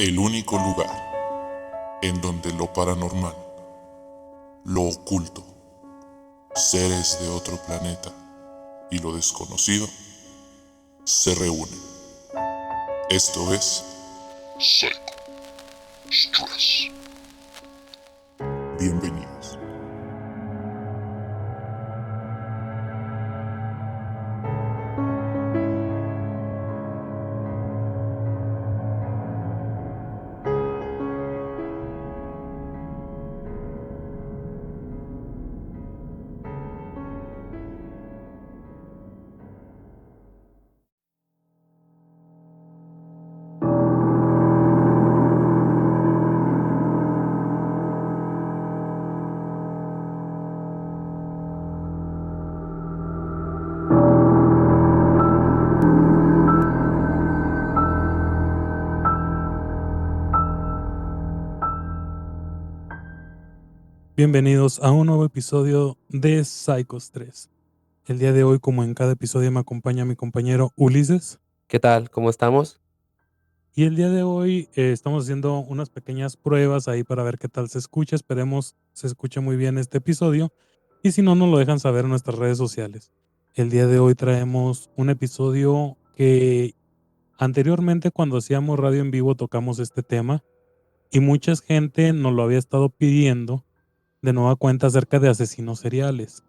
El único lugar en donde lo paranormal, lo oculto, seres de otro planeta y lo desconocido se reúnen. Esto es Psycho Stress. Bienvenidos. Bienvenidos a un nuevo episodio de Psychos 3. El día de hoy, como en cada episodio, me acompaña mi compañero Ulises. ¿Qué tal? ¿Cómo estamos? Y el día de hoy estamos haciendo unas pequeñas pruebas ahí para ver qué tal se escucha. Esperemos se escuche muy bien este episodio. Y si no, nos lo dejan saber en nuestras redes sociales. El día de hoy traemos un episodio que anteriormente, cuando hacíamos radio en vivo, tocamos este tema. Y mucha gente nos lo había estado pidiendo de nueva cuenta acerca de asesinos seriales.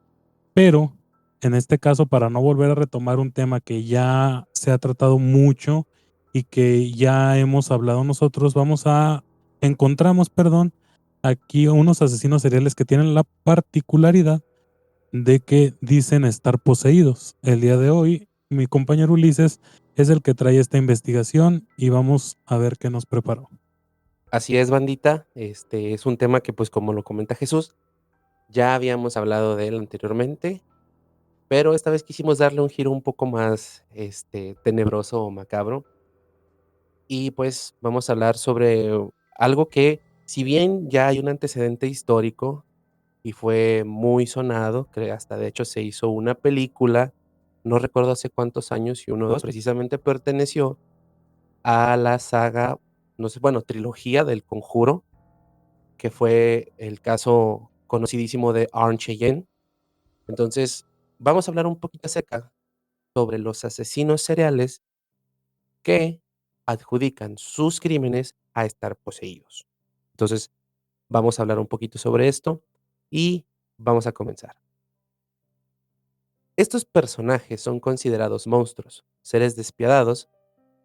Pero en este caso, para no volver a retomar un tema que ya se ha tratado mucho y que ya hemos hablado nosotros, encontramos, aquí unos asesinos seriales que tienen la particularidad de que dicen estar poseídos. El día de hoy, mi compañero Ulises es el que trae esta investigación y vamos a ver qué nos preparó. Así es, bandita. Es un tema que, pues, como lo comenta Jesús, ya habíamos hablado de él anteriormente, pero esta vez quisimos darle un giro un poco más, tenebroso o macabro. Y, pues, vamos a hablar sobre algo que, si bien ya hay un antecedente histórico y fue muy sonado, que hasta de hecho se hizo una película, no recuerdo hace cuántos años, si 1 o 2, precisamente perteneció a la saga, no sé, bueno, trilogía del Conjuro, que fue el caso conocidísimo de Arn Cheyenne. Entonces, vamos a hablar un poquito acerca sobre los asesinos seriales que adjudican sus crímenes a estar poseídos. Entonces, vamos a hablar un poquito sobre esto y vamos a comenzar. Estos personajes son considerados monstruos, seres despiadados,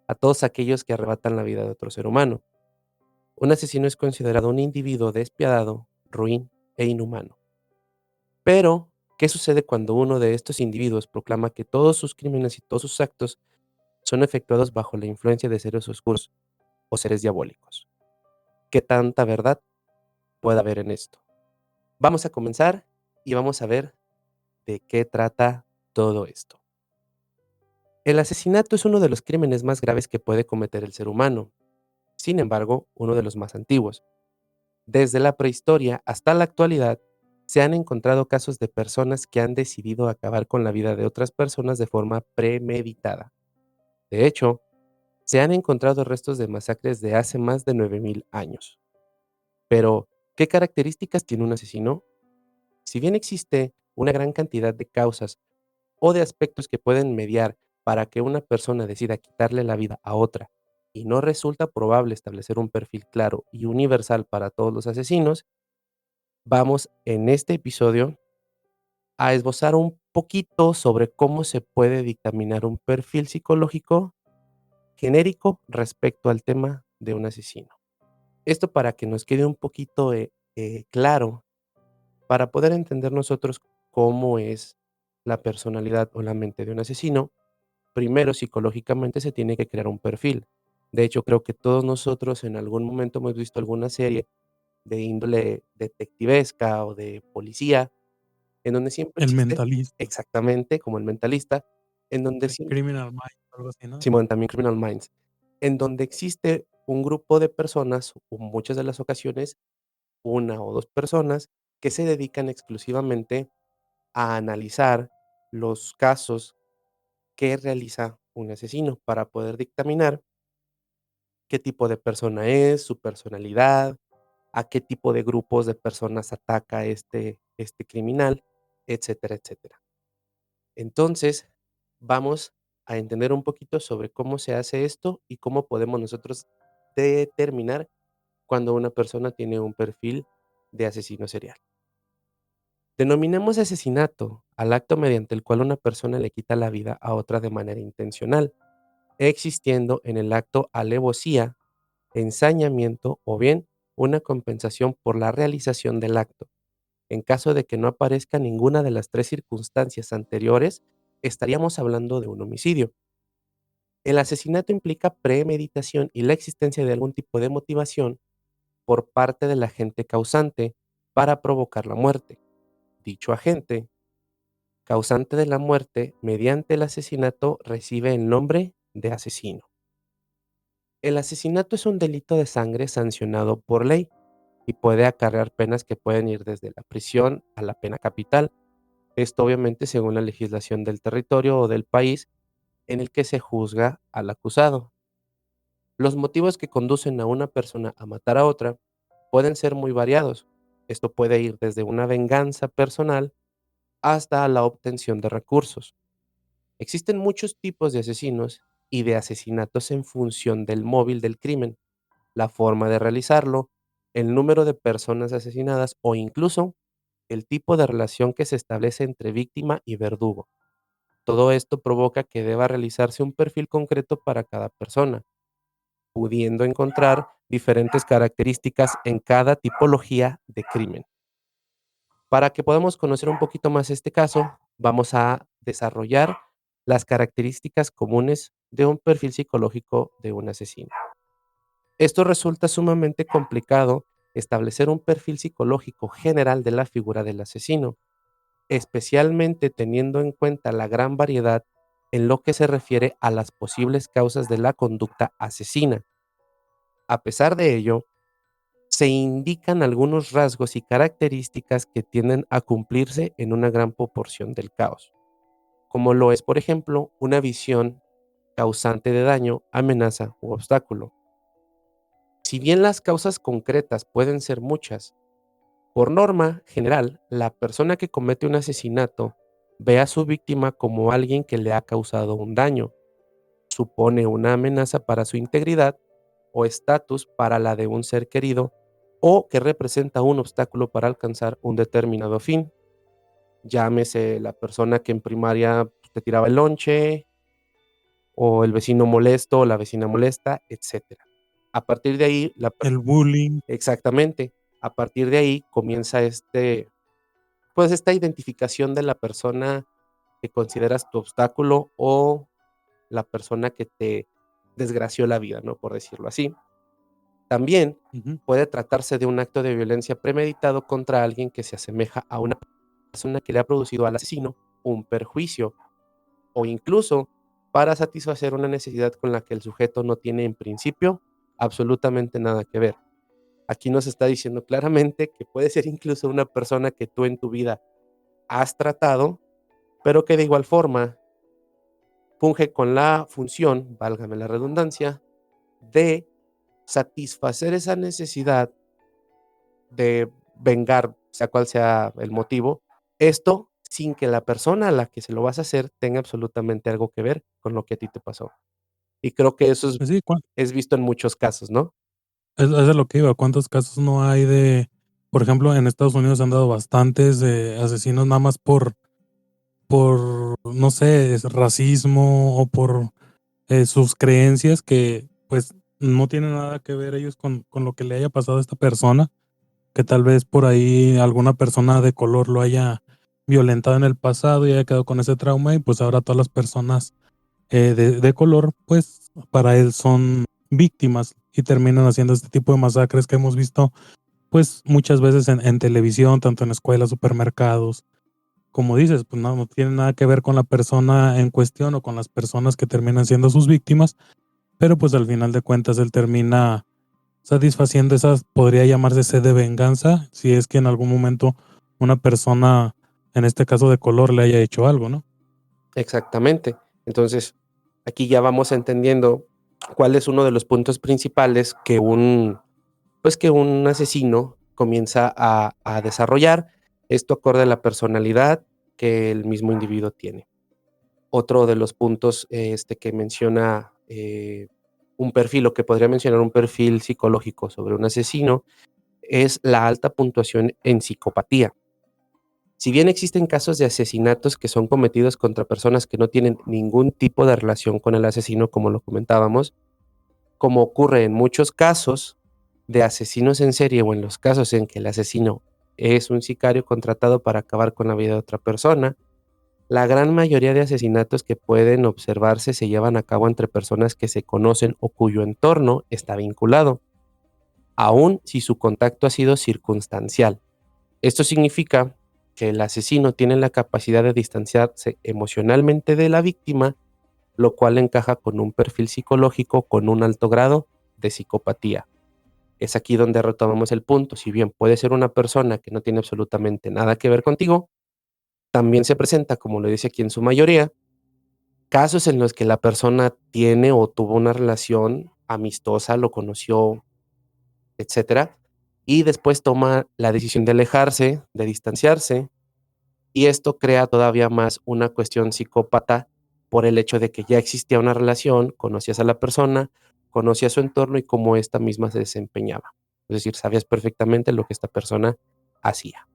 a todos aquellos que arrebatan la vida de otro ser humano. Un asesino es considerado un individuo despiadado, ruin e inhumano. Pero, ¿qué sucede cuando uno de estos individuos proclama que todos sus crímenes y todos sus actos son efectuados bajo la influencia de seres oscuros o seres diabólicos? ¿Qué tanta verdad puede haber en esto? Vamos a comenzar y vamos a ver de qué trata todo esto. El asesinato es uno de los crímenes más graves que puede cometer el ser humano. Sin embargo, uno de los más antiguos. Desde la prehistoria hasta la actualidad, se han encontrado casos de personas que han decidido acabar con la vida de otras personas de forma premeditada. De hecho, se han encontrado restos de masacres de hace más de 9000 años. Pero, ¿qué características tiene un asesino? Si bien existe una gran cantidad de causas o de aspectos que pueden mediar para que una persona decida quitarle la vida a otra, y no resulta probable establecer un perfil claro y universal para todos los asesinos, vamos en este episodio a esbozar un poquito sobre cómo se puede dictaminar un perfil psicológico genérico respecto al tema de un asesino. Esto para que nos quede un poquito claro, para poder entender nosotros cómo es la personalidad o la mente de un asesino. Primero, psicológicamente se tiene que crear un perfil. De hecho, creo que todos nosotros en algún momento hemos visto alguna serie de índole detectivesca o de policía, en donde siempre El existe mentalista, exactamente, como El Mentalista, en donde Criminal Minds, algo así, ¿no? Simón, también Criminal Minds, en donde existe un grupo de personas, o muchas de las ocasiones, una o 2 personas, que se dedican exclusivamente a analizar los casos que realiza un asesino para poder dictaminar qué tipo de persona es, su personalidad, a qué tipo de grupos de personas ataca este criminal, etcétera, etcétera. Entonces, vamos a entender un poquito sobre cómo se hace esto y cómo podemos nosotros determinar cuando una persona tiene un perfil de asesino serial. Denominamos asesinato al acto mediante el cual una persona le quita la vida a otra de manera intencional, existiendo en el acto alevosía, ensañamiento o bien una compensación por la realización del acto. En caso de que no aparezca ninguna de las tres circunstancias anteriores, estaríamos hablando de un homicidio. El asesinato implica premeditación y la existencia de algún tipo de motivación por parte del agente causante para provocar la muerte. Dicho agente, causante de la muerte, mediante el asesinato recibe el nombre de asesino. El asesinato es un delito de sangre sancionado por ley y puede acarrear penas que pueden ir desde la prisión a la pena capital. Esto obviamente según la legislación del territorio o del país en el que se juzga al acusado. Los motivos que conducen a una persona a matar a otra pueden ser muy variados. Esto puede ir desde una venganza personal hasta la obtención de recursos. Existen muchos tipos de asesinos y de asesinatos en función del móvil del crimen, la forma de realizarlo, el número de personas asesinadas o incluso el tipo de relación que se establece entre víctima y verdugo. Todo esto provoca que deba realizarse un perfil concreto para cada persona, pudiendo encontrar diferentes características en cada tipología de crimen. Para que podamos conocer un poquito más este caso, vamos a desarrollar las características comunes de un perfil psicológico de un asesino. Esto resulta sumamente complicado establecer un perfil psicológico general de la figura del asesino, especialmente teniendo en cuenta la gran variedad en lo que se refiere a las posibles causas de la conducta asesina. A pesar de ello, se indican algunos rasgos y características que tienden a cumplirse en una gran proporción del caos, como lo es, por ejemplo, una visión causante de daño, amenaza u obstáculo. Si bien las causas concretas pueden ser muchas, por norma general, la persona que comete un asesinato ve a su víctima como alguien que le ha causado un daño, supone una amenaza para su integridad o estatus para la de un ser querido o que representa un obstáculo para alcanzar un determinado fin. Llámese la persona que en primaria pues, te tiraba el lonche o el vecino molesto o la vecina molesta, etcétera. A partir de ahí, El bullying. exactamente, a partir de ahí comienza pues esta identificación de la persona que consideras tu obstáculo o la persona que te desgració la vida, ¿no? Por decirlo así. También Ujú. puede tratarse de un acto de violencia premeditado contra alguien que se asemeja a una persona que le ha producido al asesino un perjuicio o incluso para satisfacer una necesidad con la que el sujeto no tiene en principio absolutamente nada que ver. Aquí nos está diciendo claramente que puede ser incluso una persona que tú en tu vida has tratado, pero que de igual forma funge con la función, válgame la redundancia, de satisfacer esa necesidad de vengar, sea cual sea el motivo, esto sin que la persona a la que se lo vas a hacer tenga absolutamente algo que ver con lo que a ti te pasó. Y creo que eso Pues sí, es visto en muchos casos, ¿no? es de lo que iba. ¿Cuántos casos no hay de, por ejemplo, en Estados Unidos se han dado bastantes de asesinos nada más por, no sé, racismo o por sus creencias que pues no tienen nada que ver ellos con lo que le haya pasado a esta persona, que tal vez por ahí alguna persona de color lo haya violentado en el pasado y haya quedado con ese trauma y pues ahora todas las personas de color pues para él son víctimas y terminan haciendo este tipo de masacres que hemos visto pues muchas veces en televisión, tanto en escuelas, supermercados. Como dices, pues no tiene nada que ver con la persona en cuestión o con las personas que terminan siendo sus víctimas, pero pues al final de cuentas él termina satisfaciendo esa, podría llamarse sed de venganza, si es que en algún momento una persona, en este caso de color, le haya hecho algo, ¿no? Exactamente. Entonces, aquí ya vamos entendiendo ¿Cuál es uno de los puntos principales que un asesino comienza a desarrollar? Esto acorde a la personalidad que el mismo individuo tiene. Otro de los puntos, que menciona, un perfil, o que podría mencionar un perfil psicológico sobre un asesino, es la alta puntuación en psicopatía. Si bien existen casos de asesinatos que son cometidos contra personas que no tienen ningún tipo de relación con el asesino, como lo comentábamos, como ocurre en muchos casos de asesinos en serie o en los casos en que el asesino es un sicario contratado para acabar con la vida de otra persona, la gran mayoría de asesinatos que pueden observarse se llevan a cabo entre personas que se conocen o cuyo entorno está vinculado, aun si su contacto ha sido circunstancial. Esto significa que el asesino tiene la capacidad de distanciarse emocionalmente de la víctima, lo cual encaja con un perfil psicológico con un alto grado de psicopatía. Es aquí donde retomamos el punto. Si bien puede ser una persona que no tiene absolutamente nada que ver contigo, también se presenta, como lo dice aquí en su mayoría, casos en los que la persona tiene o tuvo una relación amistosa, lo conoció, etcétera, y después toma la decisión de alejarse, de distanciarse, y esto crea todavía más una cuestión psicópata por el hecho de que ya existía una relación, conocías a la persona, conocías su entorno y cómo esta misma se desempeñaba. Es decir, sabías perfectamente lo que esta persona hacía.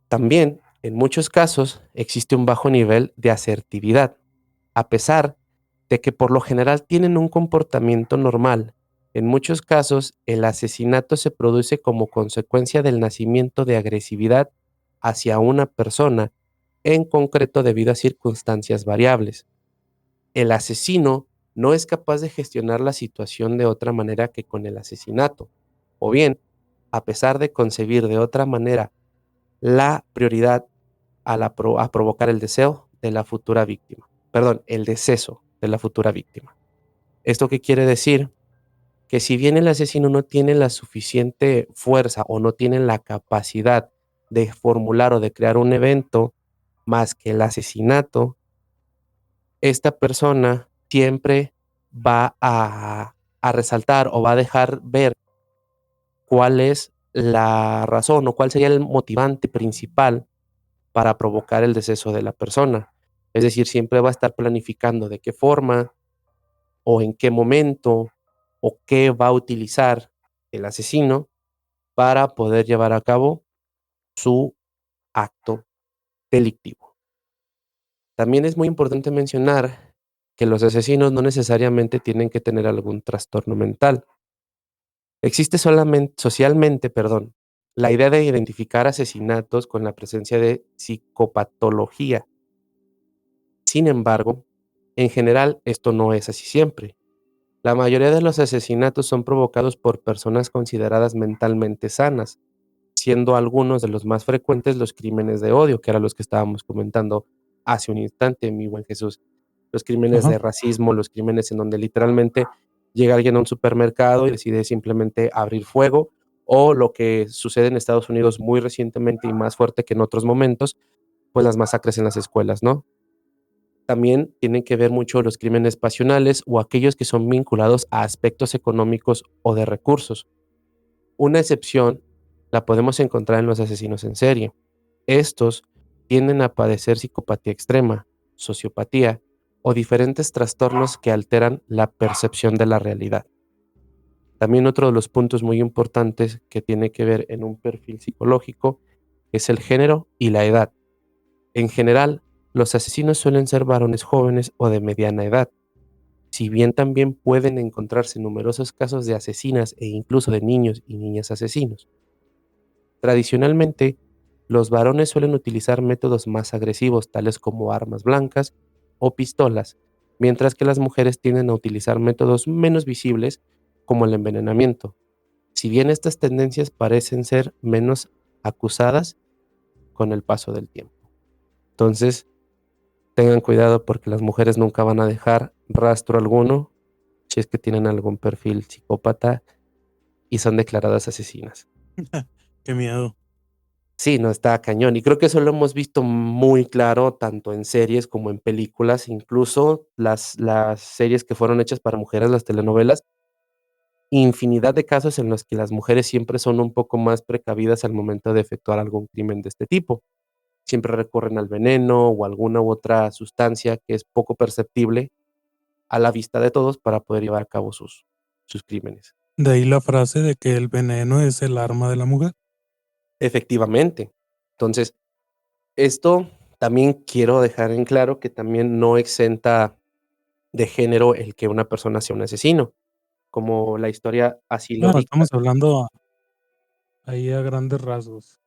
También, en muchos casos, existe un bajo nivel de asertividad, a pesar de que por lo general tienen un comportamiento normal. En muchos casos, el asesinato se produce como consecuencia del nacimiento de agresividad hacia una persona, en concreto debido a circunstancias variables. El asesino no es capaz de gestionar la situación de otra manera que con el asesinato, o bien, a pesar de concebir de otra manera la prioridad a provocar el deseo de la futura víctima. Perdón, el deceso de la futura víctima. ¿Esto qué quiere decir? Que si bien el asesino no tiene la suficiente fuerza o no tiene la capacidad de formular o de crear un evento más que el asesinato, esta persona siempre va a resaltar o va a dejar ver cuál es la razón o cuál sería el motivante principal para provocar el deceso de la persona. Es decir, siempre va a estar planificando de qué forma o en qué momento o qué va a utilizar el asesino para poder llevar a cabo su acto delictivo. También es muy importante mencionar que los asesinos no necesariamente tienen que tener algún trastorno mental. Existe socialmente, la idea de identificar asesinatos con la presencia de psicopatología. Sin embargo, en general esto no es así siempre. La mayoría de los asesinatos son provocados por personas consideradas mentalmente sanas, siendo algunos de los más frecuentes los crímenes de odio, que eran los que estábamos comentando hace un instante, mi buen Jesús. Los crímenes Ajá. de racismo, los crímenes en donde literalmente llega alguien a un supermercado y decide simplemente abrir fuego, o lo que sucede en Estados Unidos muy recientemente y más fuerte que en otros momentos, pues las masacres en las escuelas, ¿no? También tienen que ver mucho los crímenes pasionales o aquellos que son vinculados a aspectos económicos o de recursos. Una excepción la podemos encontrar en los asesinos en serie. Estos tienden a padecer psicopatía extrema, sociopatía o diferentes trastornos que alteran la percepción de la realidad. También otro de los puntos muy importantes que tiene que ver en un perfil psicológico es el género y la edad. En general, los asesinos suelen ser varones jóvenes o de mediana edad, si bien también pueden encontrarse numerosos casos de asesinas e incluso de niños y niñas asesinos. Tradicionalmente, los varones suelen utilizar métodos más agresivos, tales como armas blancas o pistolas, mientras que las mujeres tienden a utilizar métodos menos visibles, como el envenenamiento. Si bien estas tendencias parecen ser menos acusadas con el paso del tiempo. Entonces, tengan cuidado porque las mujeres nunca van a dejar rastro alguno si es que tienen algún perfil psicópata y son declaradas asesinas. Qué miedo. Sí, no, está cañón. Y creo que eso lo hemos visto muy claro tanto en series como en películas, incluso las series que fueron hechas para mujeres, las telenovelas, infinidad de casos en los que las mujeres siempre son un poco más precavidas al momento de efectuar algún crimen de este tipo. Siempre recurren al veneno o alguna u otra sustancia que es poco perceptible a la vista de todos para poder llevar a cabo sus crímenes. De ahí la frase de que el veneno es el arma de la mujer. Efectivamente. Entonces, esto también quiero dejar en claro que también no exenta de género el que una persona sea un asesino, como la historia así lo Claro, dicta. estamos hablando ahí a grandes rasgos.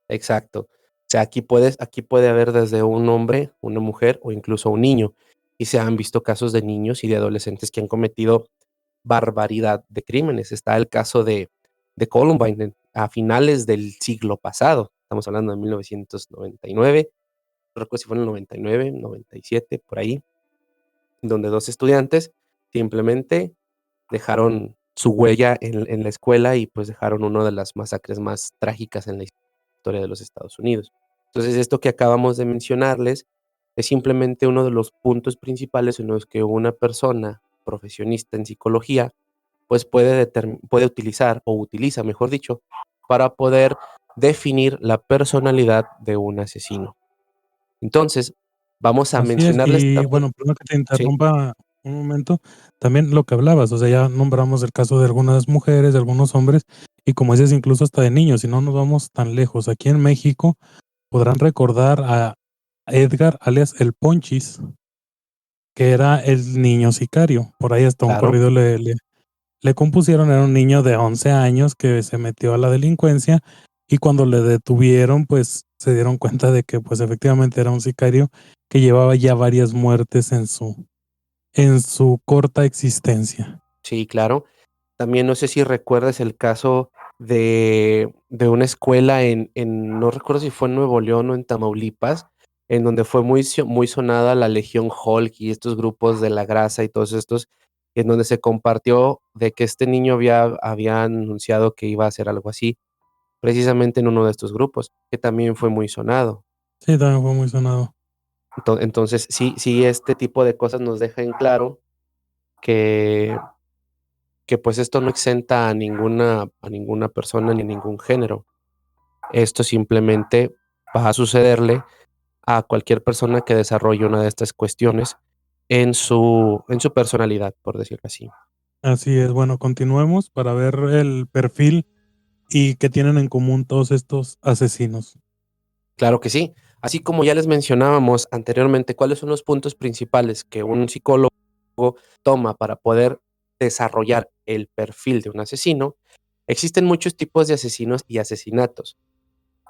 Exacto. O sea, aquí puede haber desde un hombre, una mujer o incluso un niño. Y se han visto casos de niños y de adolescentes que han cometido barbaridad de crímenes. Está el caso de Columbine a finales del siglo pasado. Estamos hablando de 1999. No recuerdo si fue en el 99, 97, por ahí, donde 2 estudiantes simplemente dejaron su huella en la escuela y, pues, dejaron una de las masacres más trágicas en la historia de los Estados Unidos. Entonces, esto que acabamos de mencionarles es simplemente uno de los puntos principales en los que una persona profesionista en psicología, pues, puede utilizar, o utiliza, mejor dicho, para poder definir la personalidad de un asesino. Entonces, vamos a Así es, mencionarles y también. bueno, perdón que te Sí, interrumpa un momento, también lo que hablabas, o sea, ya nombramos el caso de algunas mujeres, de algunos hombres, y como dices, incluso hasta de niños, y no nos vamos tan lejos. Aquí en México podrán recordar a Edgar, alias el Ponchis, que era el niño sicario. Por ahí hasta un claro. corrido le compusieron, era un niño de 11 años que se metió a la delincuencia y cuando le detuvieron, pues se dieron cuenta de que pues efectivamente era un sicario que llevaba ya varias muertes en su corta existencia. Sí, claro. También no sé si recuerdas el caso de una escuela no recuerdo si fue en Nuevo León o en Tamaulipas, en donde fue muy sonada la Legión Hulk y estos grupos de la grasa y todos estos, en donde se compartió de que este niño había anunciado que iba a hacer algo así, precisamente en uno de estos grupos, que también fue muy sonado. Sí, también fue muy sonado. Entonces, sí, este tipo de cosas nos deja en claro que pues esto no exenta a ninguna persona ni a ningún género. Esto simplemente va a sucederle a cualquier persona que desarrolle una de estas cuestiones en su personalidad, por decirlo así. Así es. Bueno, continuemos para ver el perfil y qué tienen en común todos estos asesinos. Claro que sí. Así como ya les mencionábamos anteriormente, cuáles son los puntos principales que un psicólogo toma para poder desarrollar el perfil de un asesino, existen muchos tipos de asesinos y asesinatos.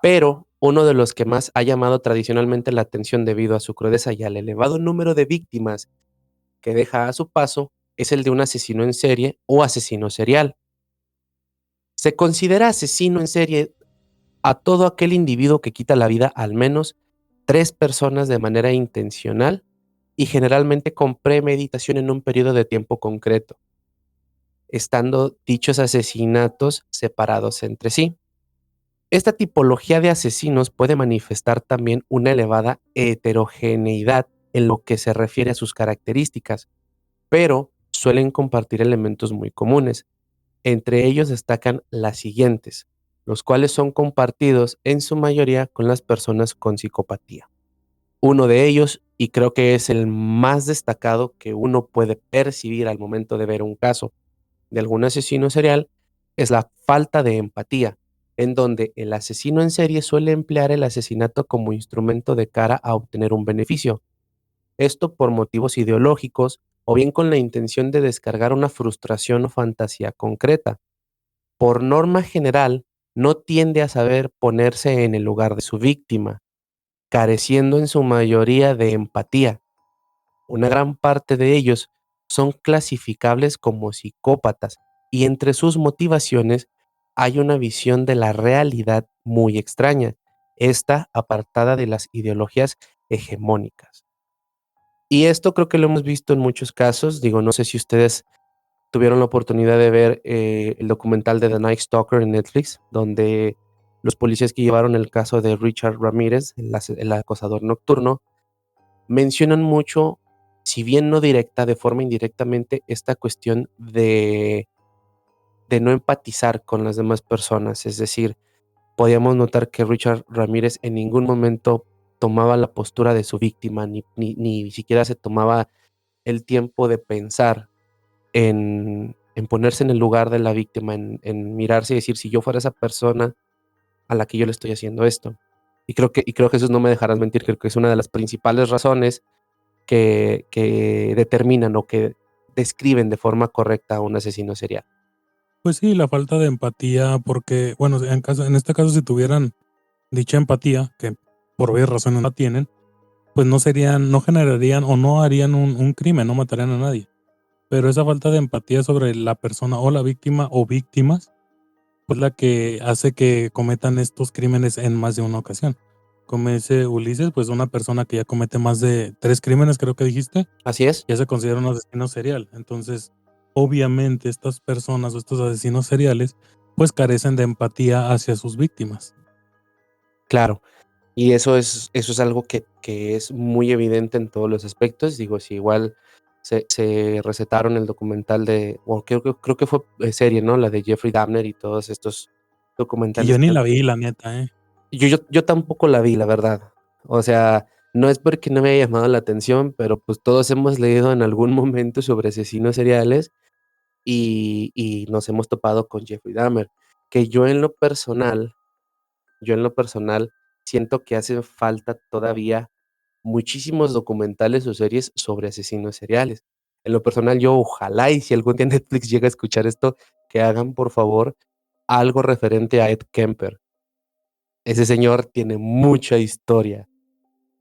Pero uno de los que más ha llamado tradicionalmente la atención debido a su crudeza y al elevado número de víctimas que deja a su paso es el de un asesino en serie o asesino serial. Se considera asesino en serie a todo aquel individuo que quita la vida a al menos 3 personas de manera intencional y generalmente con premeditación en un periodo de tiempo concreto, estando dichos asesinatos separados entre sí. Esta tipología de asesinos puede manifestar también una elevada heterogeneidad en lo que se refiere a sus características, pero suelen compartir elementos muy comunes. Entre ellos destacan las siguientes, los cuales son compartidos en su mayoría con las personas con psicopatía. Uno de ellos, y creo que es el más destacado que uno puede percibir al momento de ver un caso de algún asesino serial, es la falta de empatía, en donde el asesino en serie suele emplear el asesinato como instrumento de cara a obtener un beneficio. Esto por motivos ideológicos o bien con la intención de descargar una frustración o fantasía concreta. Por norma general, no tiende a saber ponerse en el lugar de su víctima, careciendo en su mayoría de empatía. Una gran parte de ellos son clasificables como psicópatas y entre sus motivaciones hay una visión de la realidad muy extraña, esta apartada de las ideologías hegemónicas. Y esto creo que lo hemos visto en muchos casos. Digo, no sé si ustedes tuvieron la oportunidad de ver el documental de The Night Stalker en Netflix, donde Los policías que llevaron el caso de Richard Ramírez, el acosador nocturno, mencionan mucho, si bien no directa, de forma indirectamente, esta cuestión de no empatizar con las demás personas. Es decir, podíamos notar que Richard Ramírez en ningún momento tomaba la postura de su víctima, ni siquiera se tomaba el tiempo de pensar en ponerse en el lugar de la víctima, en mirarse y decir: "Si yo fuera esa persona a la que yo le estoy haciendo esto". Y creo que eso no me dejarás mentir, creo que es una de las principales razones que determinan o que describen de forma correcta a un asesino serial. Pues sí, la falta de empatía, porque, bueno, en este caso, si tuvieran dicha empatía, que por obvias razones no la tienen, pues no generarían o no harían un crimen, no matarían a nadie. Pero esa falta de empatía sobre la persona o la víctima o víctimas, pues la que hace que cometan estos crímenes en más de una ocasión. Como dice Ulises, pues una persona que ya comete más de 3 crímenes, creo que dijiste, Así es, ya se considera un asesino serial. Entonces, obviamente, estas personas o estos asesinos seriales, pues carecen de empatía hacia sus víctimas. claro. Y eso es algo que es muy evidente en todos los aspectos. Digo, si igual se recetaron el documental o creo que fue, serie, ¿no? La de Jeffrey Dahmer y todos estos Que yo documentales ni que han la vi, la neta, ¿eh? yo tampoco la vi, la verdad. O sea, no es porque no me haya llamado la atención, pero, pues, todos hemos leído en algún momento sobre asesinos seriales y nos hemos topado con Jeffrey Dahmer, que yo en lo personal siento que hace falta todavía muchísimos documentales o series sobre asesinos seriales. En lo personal, yo ojalá y si algún día Netflix llega a escuchar esto, que hagan, por favor, algo referente a Ed Kemper. Ese señor tiene mucha historia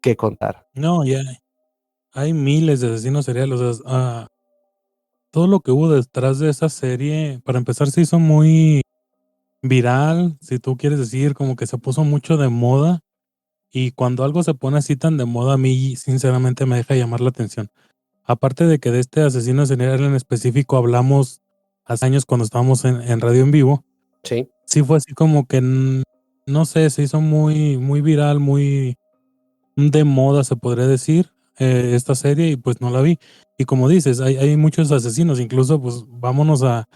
que contar. No, ya hay miles de asesinos seriales, o sea, todo lo que hubo detrás de esa serie, para empezar, se hizo muy viral, si tú quieres decir, como que se puso mucho de moda, y cuando algo se pone así tan de moda, a mí sinceramente me deja llamar la atención. Aparte de que de este asesino serial en específico hablamos hace años cuando estábamos en radio en vivo, Sí, sí fue así como que, no sé, se hizo muy viral, muy de moda, se podría decir, esta serie y pues no la vi. Y como dices, hay muchos asesinos, incluso pues vámonos a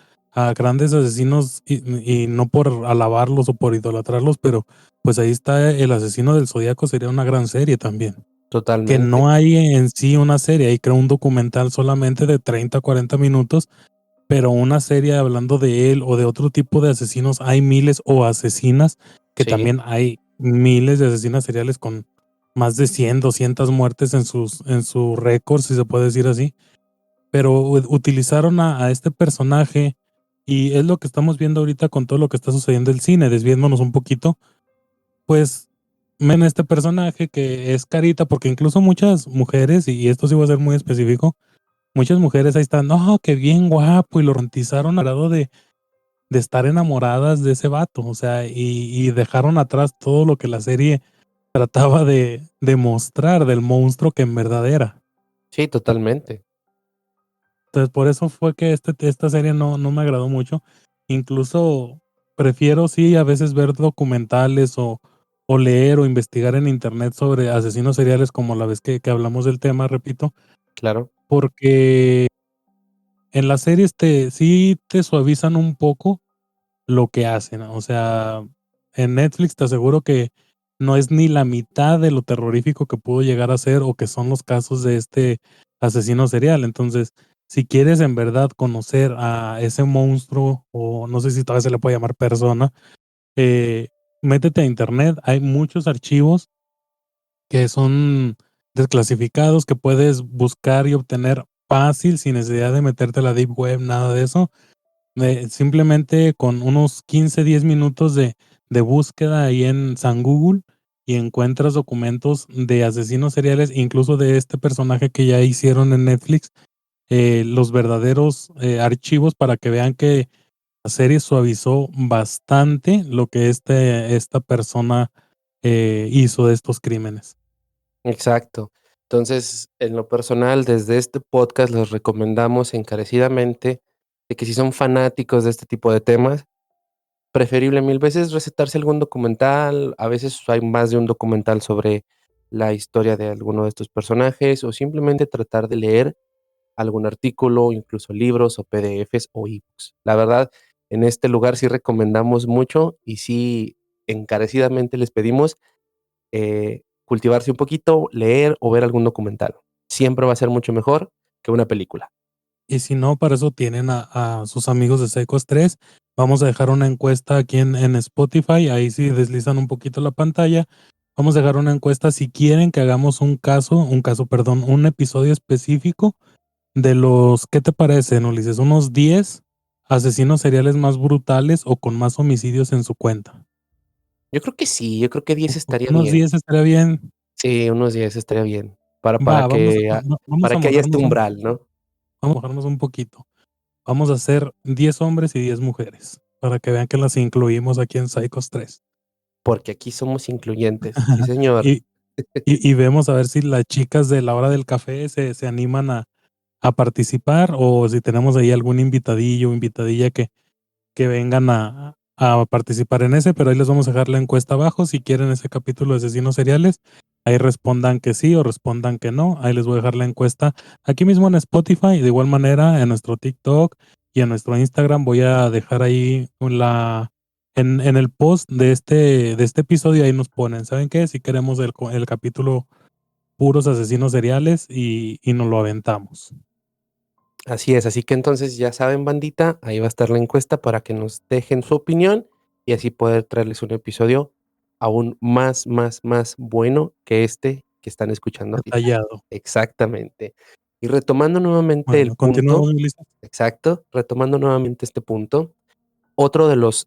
grandes asesinos y no por alabarlos o por idolatrarlos, pero pues ahí está El Asesino del Zodíaco, sería una gran serie también. Que totalmente. no hay en sí una serie, ahí creo un documental solamente de 30 a 40 minutos, pero una serie hablando de él o de otro tipo de asesinos, hay miles o asesinas, que Sí, también hay miles de asesinas seriales con más de 100 200 muertes en su récord, si se puede decir así. Pero utilizaron a este personaje y es lo que estamos viendo ahorita con todo lo que está sucediendo en el cine, desviéndonos un poquito, pues ven este personaje que es carita, porque incluso muchas mujeres, y esto sí va a ser muy específico, muchas mujeres ahí están, no, qué bien guapo, y lo romantizaron al grado de estar enamoradas de ese vato, o sea, y dejaron atrás todo lo que la serie trataba de mostrar del monstruo que en verdad era. sí, totalmente. Entonces, por eso fue que esta serie no me agradó mucho. Incluso prefiero, sí, a veces ver documentales o leer o investigar en internet sobre asesinos seriales, como la vez que hablamos del tema, repito, Claro. porque en las series sí te suavizan un poco lo que hacen. O sea, en Netflix te aseguro que no es ni la mitad de lo terrorífico que pudo llegar a ser o que son los casos de este asesino serial. Entonces, si quieres en verdad conocer a ese monstruo, o no sé si todavía se le puede llamar persona, eh, métete a internet. Hay muchos archivos que son desclasificados que puedes buscar y obtener fácil sin necesidad de meterte a la deep web, nada de eso, simplemente con unos 15 10 minutos de búsqueda ahí en San Google y encuentras documentos de asesinos seriales, incluso de este personaje que ya hicieron en Netflix, los verdaderos archivos para que vean que la serie suavizó bastante lo que esta persona hizo de estos crímenes. Exacto. Entonces, en lo personal, desde este podcast les recomendamos encarecidamente de que si son fanáticos de este tipo de temas, Preferible 1000 veces recetarse algún documental, a veces hay más de un documental sobre la historia de alguno de estos personajes, o simplemente tratar de leer algún artículo, incluso libros o PDFs o ebooks. La verdad, en este lugar sí recomendamos mucho y sí encarecidamente les pedimos, cultivarse un poquito, leer o ver algún documental. Siempre va a ser mucho mejor que una película. Y si no, para eso tienen a sus amigos de Psychos 3. Vamos a dejar una encuesta aquí en Spotify. Ahí si deslizan un poquito la pantalla. Vamos a dejar una encuesta si quieren que hagamos un episodio específico de los, ¿qué te parece, Ulises? Unos 10 asesinos seriales más brutales o con más homicidios en su cuenta. Yo creo que sí, yo creo que 10 estaría Unos bien. 10 estaría bien. Sí, unos 10 estaría bien, para Va, vamos para a que haya este mojarnos umbral, ¿no? vamos a mojarnos un poquito. Vamos a hacer 10 hombres y 10 mujeres para que vean que las incluimos aquí en Psychos 3. Porque aquí somos incluyentes. Sí, señor. Y, y vemos a ver si las chicas de la hora del café se animan a participar o si tenemos ahí algún invitadillo o invitadilla que vengan a participar en ese, pero ahí les vamos a dejar la encuesta abajo. Si quieren ese capítulo de asesinos seriales, ahí respondan que sí o respondan que no. Ahí les voy a dejar la encuesta aquí mismo en Spotify. De igual manera, en nuestro TikTok y en nuestro Instagram voy a dejar ahí en el post de este episodio, ahí nos ponen, ¿saben qué? Si queremos el capítulo puros asesinos seriales y nos lo aventamos. Así es, así que entonces ya saben, bandita, ahí va a estar la encuesta para que nos dejen su opinión y así poder traerles un episodio aún más bueno que este que están escuchando ahorita. Detallado. Exactamente. Y retomando nuevamente el Bueno, continuamos, punto, Ulises. exacto, retomando nuevamente este punto, otro de los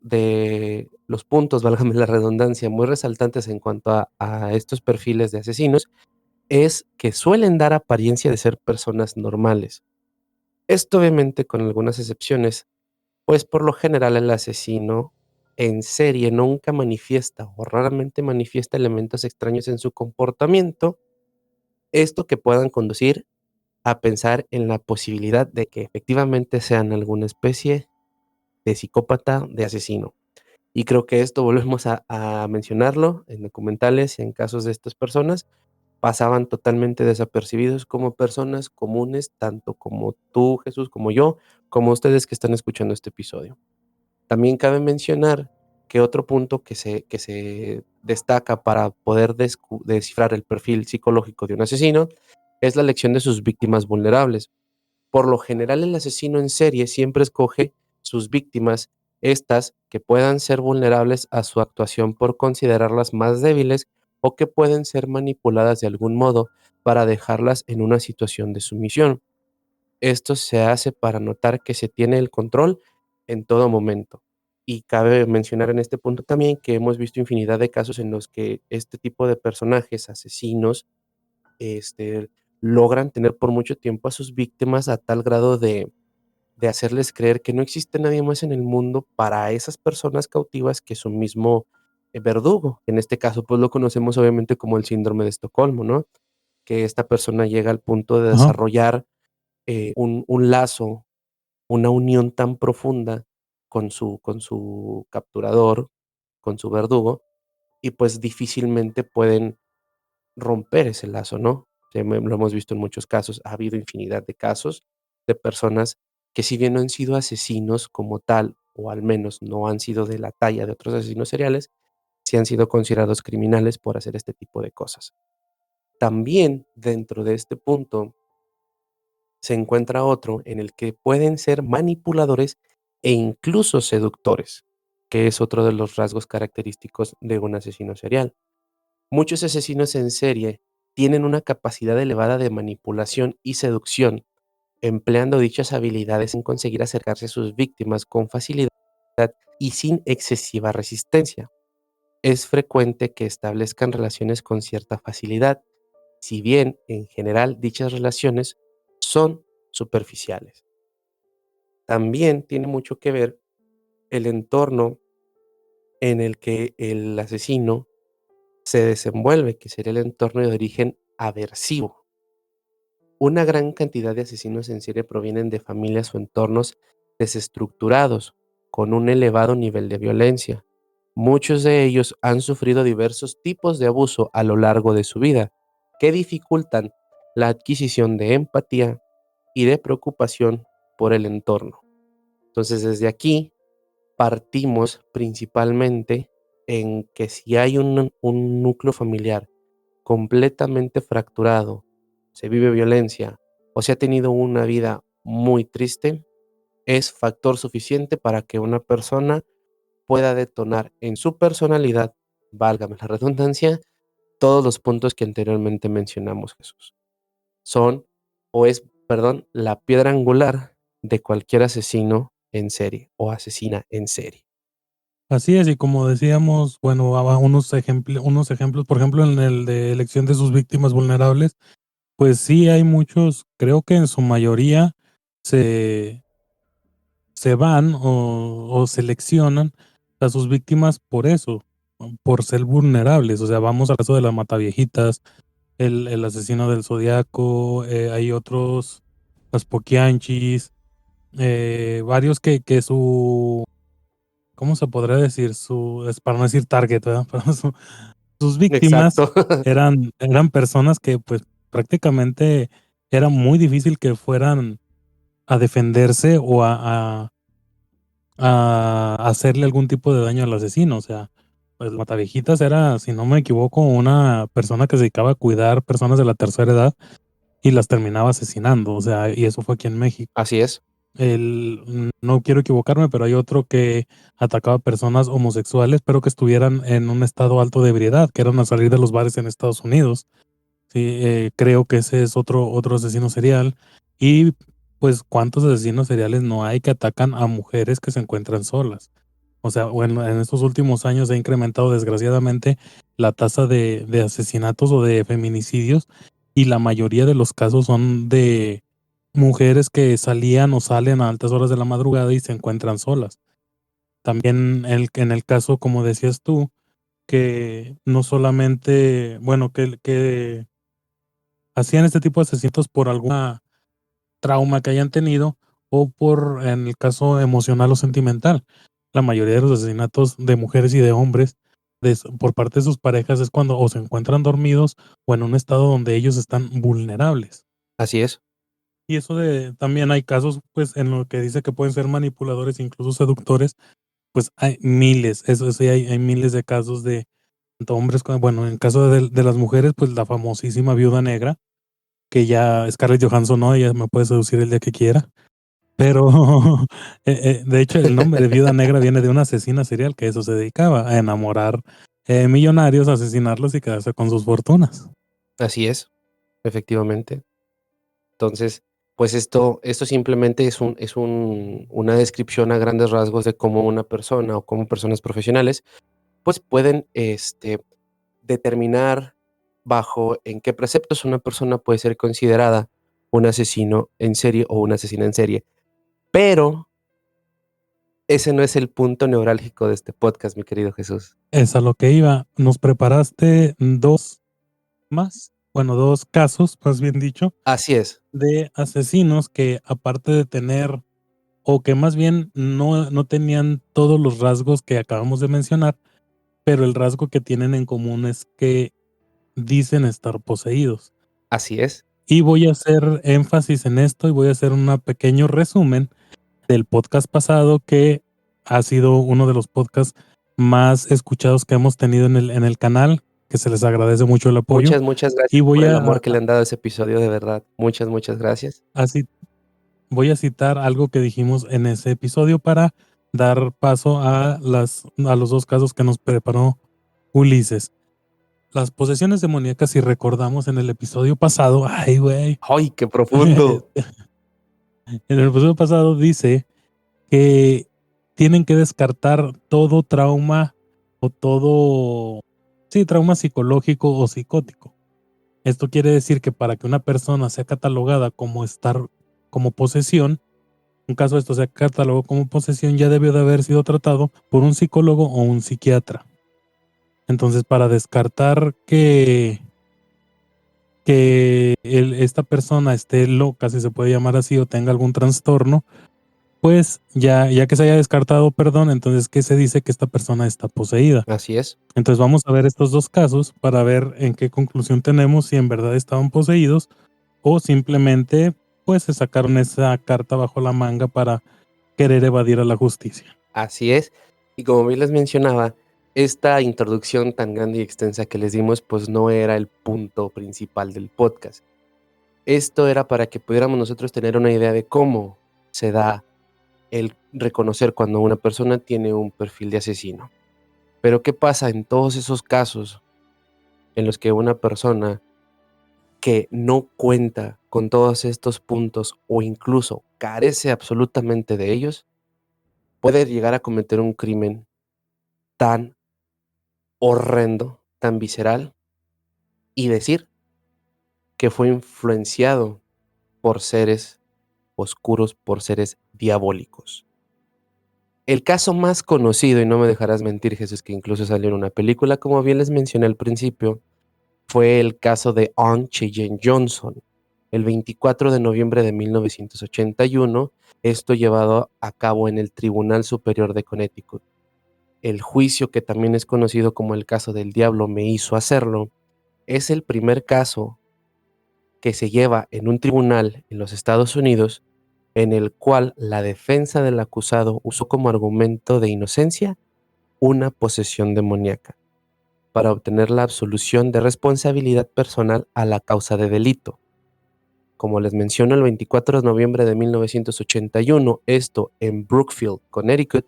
puntos, válgame la redundancia, muy resaltantes en cuanto a estos perfiles de asesinos, es que suelen dar apariencia de ser personas normales. Esto obviamente con algunas excepciones, pues por lo general el asesino en serie nunca manifiesta o raramente manifiesta elementos extraños en su comportamiento, esto que puedan conducir a pensar en la posibilidad de que efectivamente sean alguna especie de psicópata, de asesino. Y creo que esto volvemos a mencionarlo en documentales, en casos de estas personas, pasaban totalmente desapercibidos como personas comunes, tanto como tú, Jesús, como yo, como ustedes que están escuchando este episodio. También cabe mencionar que otro punto que se destaca para poder descifrar el perfil psicológico de un asesino es la elección de sus víctimas vulnerables. Por lo general, el asesino en serie siempre escoge sus víctimas, estas que puedan ser vulnerables a su actuación por considerarlas más débiles o que pueden ser manipuladas de algún modo para dejarlas en una situación de sumisión. Esto se hace para notar que se tiene el control en todo momento. Y cabe mencionar en este punto también que hemos visto infinidad de casos en los que este tipo de personajes asesinos este, logran tener por mucho tiempo a sus víctimas a tal grado de hacerles creer que no existe nadie más en el mundo para esas personas cautivas que su mismo verdugo. En este caso, pues lo conocemos obviamente como el síndrome de Estocolmo, ¿no? Que esta persona llega al punto de Ajá. desarrollar un lazo, una unión tan profunda con su capturador, con su verdugo, y pues difícilmente pueden romper ese lazo, ¿no? Lo hemos visto en muchos casos. Ha habido infinidad de casos de personas que si bien no han sido asesinos como tal, o al menos no han sido de la talla de otros asesinos seriales, sí han sido considerados criminales por hacer este tipo de cosas. También dentro de este punto se encuentra otro en el que pueden ser manipuladores e incluso seductores, que es otro de los rasgos característicos de un asesino serial. Muchos asesinos en serie tienen una capacidad elevada de manipulación y seducción, empleando dichas habilidades en conseguir acercarse a sus víctimas con facilidad y sin excesiva resistencia. Es frecuente que establezcan relaciones con cierta facilidad, si bien en general dichas relaciones son superficiales. También tiene mucho que ver el entorno en el que el asesino se desenvuelve, que sería el entorno de origen aversivo. Una gran cantidad de asesinos en serie provienen de familias o entornos desestructurados, con un elevado nivel de violencia. Muchos de ellos han sufrido diversos tipos de abuso a lo largo de su vida, que dificultan la adquisición de empatía y de preocupación por el entorno. Entonces, desde aquí partimos principalmente en que si hay un núcleo familiar completamente fracturado, se vive violencia o se ha tenido una vida muy triste, es factor suficiente para que una persona pueda detonar en su personalidad, válgame la redundancia, todos los puntos que anteriormente mencionamos, Jesús. Son, perdón, la piedra angular de cualquier asesino en serie o asesina en serie. Así es, y como decíamos, bueno, unos ejemplos, por ejemplo, en el de elección de sus víctimas vulnerables, pues sí hay muchos, creo que en su mayoría se, se van o seleccionan a sus víctimas por eso, por ser vulnerables. O sea, vamos al caso de las Mataviejitas, el asesino del Zodiaco, hay otros, las Poquianchis, varios que su, ¿cómo se podría decir? Es para no decir target, ¿verdad? Pero sus víctimas Exacto. eran personas que pues prácticamente era muy difícil que fueran a defenderse o a hacerle algún tipo de daño al asesino. O sea, pues Mataviejitas era, si no me equivoco, una persona que se dedicaba a cuidar personas de la tercera edad y las terminaba asesinando. O sea, y eso fue aquí en México. Así es. No quiero equivocarme, pero hay otro que atacaba a personas homosexuales, pero que estuvieran en un estado alto de ebriedad, que eran a salir de los bares en Estados Unidos. Sí, creo que ese es otro asesino serial. Y pues, ¿cuántos asesinos seriales no hay que atacan a mujeres que se encuentran solas? O sea, bueno, en estos últimos años ha incrementado desgraciadamente la tasa de asesinatos o de feminicidios, y la mayoría de los casos son de mujeres que salían o salen a altas horas de la madrugada y se encuentran solas. También en el caso, como decías tú, que no solamente, bueno, que hacían este tipo de asesinatos por alguna trauma que hayan tenido o por, en el caso emocional o sentimental. La mayoría de los asesinatos de mujeres y de hombres por parte de sus parejas es cuando o se encuentran dormidos o en un estado donde ellos están vulnerables. Así es. Y eso también hay casos, pues, en lo que dice que pueden ser manipuladores, incluso seductores, pues hay miles, eso sí, hay miles de casos de tanto hombres como, bueno, en caso de las mujeres, pues la famosísima Viuda Negra, que ya Scarlett Johansson no, ella me puede seducir el día que quiera, pero de hecho el nombre de Viuda Negra viene de una asesina serial que a eso se dedicaba, a enamorar millonarios, asesinarlos y quedarse con sus fortunas. Así es, efectivamente. Entonces, pues esto simplemente una descripción a grandes rasgos de cómo una persona o cómo personas profesionales, pues pueden determinar bajo en qué preceptos una persona puede ser considerada un asesino en serie o una asesina en serie. Pero ese no es el punto neurálgico de este podcast, mi querido Jesús. Es a lo que iba. Nos preparaste dos más, bueno, dos casos, más bien dicho, Así es, de asesinos que aparte de tener, o que más bien no tenían todos los rasgos que acabamos de mencionar, pero el rasgo que tienen en común es que dicen estar poseídos. así es. Y voy a hacer énfasis en esto y voy a hacer un pequeño resumen del podcast pasado, que ha sido uno de los podcasts más escuchados que hemos tenido en el canal, que se les agradece mucho el apoyo. Muchas Y gracias por el amor que le han dado a ese episodio, de verdad. Muchas gracias. así voy a citar algo que dijimos en ese episodio para dar paso a los dos casos que nos preparó Ulises. Las posesiones demoníacas, si recordamos en el episodio pasado, ay güey, ¡Ay, qué profundo! en el episodio pasado dice que tienen que descartar todo trauma o todo, sí, trauma psicológico o psicótico. Esto quiere decir que para que una persona sea catalogada como posesión, un caso de esto sea catalogado como posesión, ya debió de haber sido tratado por un psicólogo o un psiquiatra. Entonces, para descartar que esta persona esté loca, si se puede llamar así, o tenga algún trastorno, pues ya que se haya descartado perdón, entonces ¿qué se dice? Que esta persona está poseída. Así es. Entonces vamos a ver estos dos casos para ver en qué conclusión tenemos, si en verdad estaban poseídos o simplemente pues se sacaron esa carta bajo la manga para querer evadir a la justicia. Así es. Y como bien les mencionaba, esta introducción tan grande y extensa que les dimos, pues no era el punto principal del podcast. Esto era para que pudiéramos nosotros tener una idea de cómo se da el reconocer cuando una persona tiene un perfil de asesino. Pero ¿qué pasa en todos esos casos en los que una persona que no cuenta con todos estos puntos o incluso carece absolutamente de ellos, puede llegar a cometer un crimen tan horrendo, tan visceral, y decir que fue influenciado por seres oscuros, por seres diabólicos? El caso más conocido, y no me dejarás mentir, Jesús, que incluso salió en una película, como bien les mencioné al principio, fue el caso de Arne Cheyenne Johnson. El 24 de noviembre de 1981, esto llevado a cabo en el Tribunal Superior de Connecticut. El juicio, que también es conocido como el caso del diablo me hizo hacerlo, es el primer caso que se lleva en un tribunal en los Estados Unidos en el cual la defensa del acusado usó como argumento de inocencia una posesión demoníaca para obtener la absolución de responsabilidad personal a la causa de delito. Como les menciono, el 24 de noviembre de 1981, esto en Brookfield, Connecticut,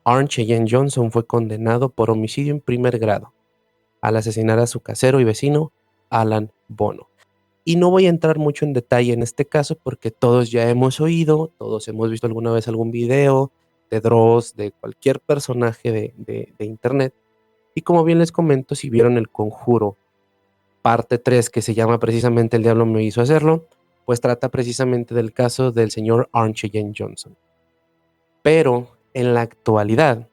Arne Cheyenne Johnson fue condenado por homicidio en primer grado al asesinar a su casero y vecino, Alan Bono. Y no voy a entrar mucho en detalle en este caso porque todos ya hemos oído, todos hemos visto alguna vez algún video de Dross, de cualquier personaje de internet. Y como bien les comento, si vieron El Conjuro parte 3, que se llama precisamente El diablo me hizo hacerlo, pues trata precisamente del caso del señor Arne Cheyenne Johnson. Pero en la actualidad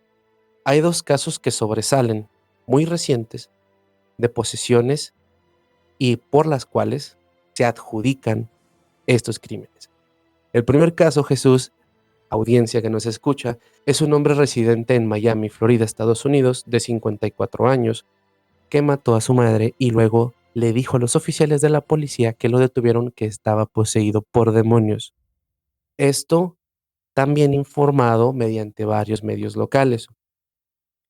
hay dos casos que sobresalen, muy recientes, de posesiones y por las cuales se adjudican estos crímenes. El primer caso, Jesús, audiencia que nos escucha, es un hombre residente en Miami, Florida, Estados Unidos, de 54 años, que mató a su madre y luego le dijo a los oficiales de la policía que lo detuvieron que estaba poseído por demonios. Esto también informado mediante varios medios locales.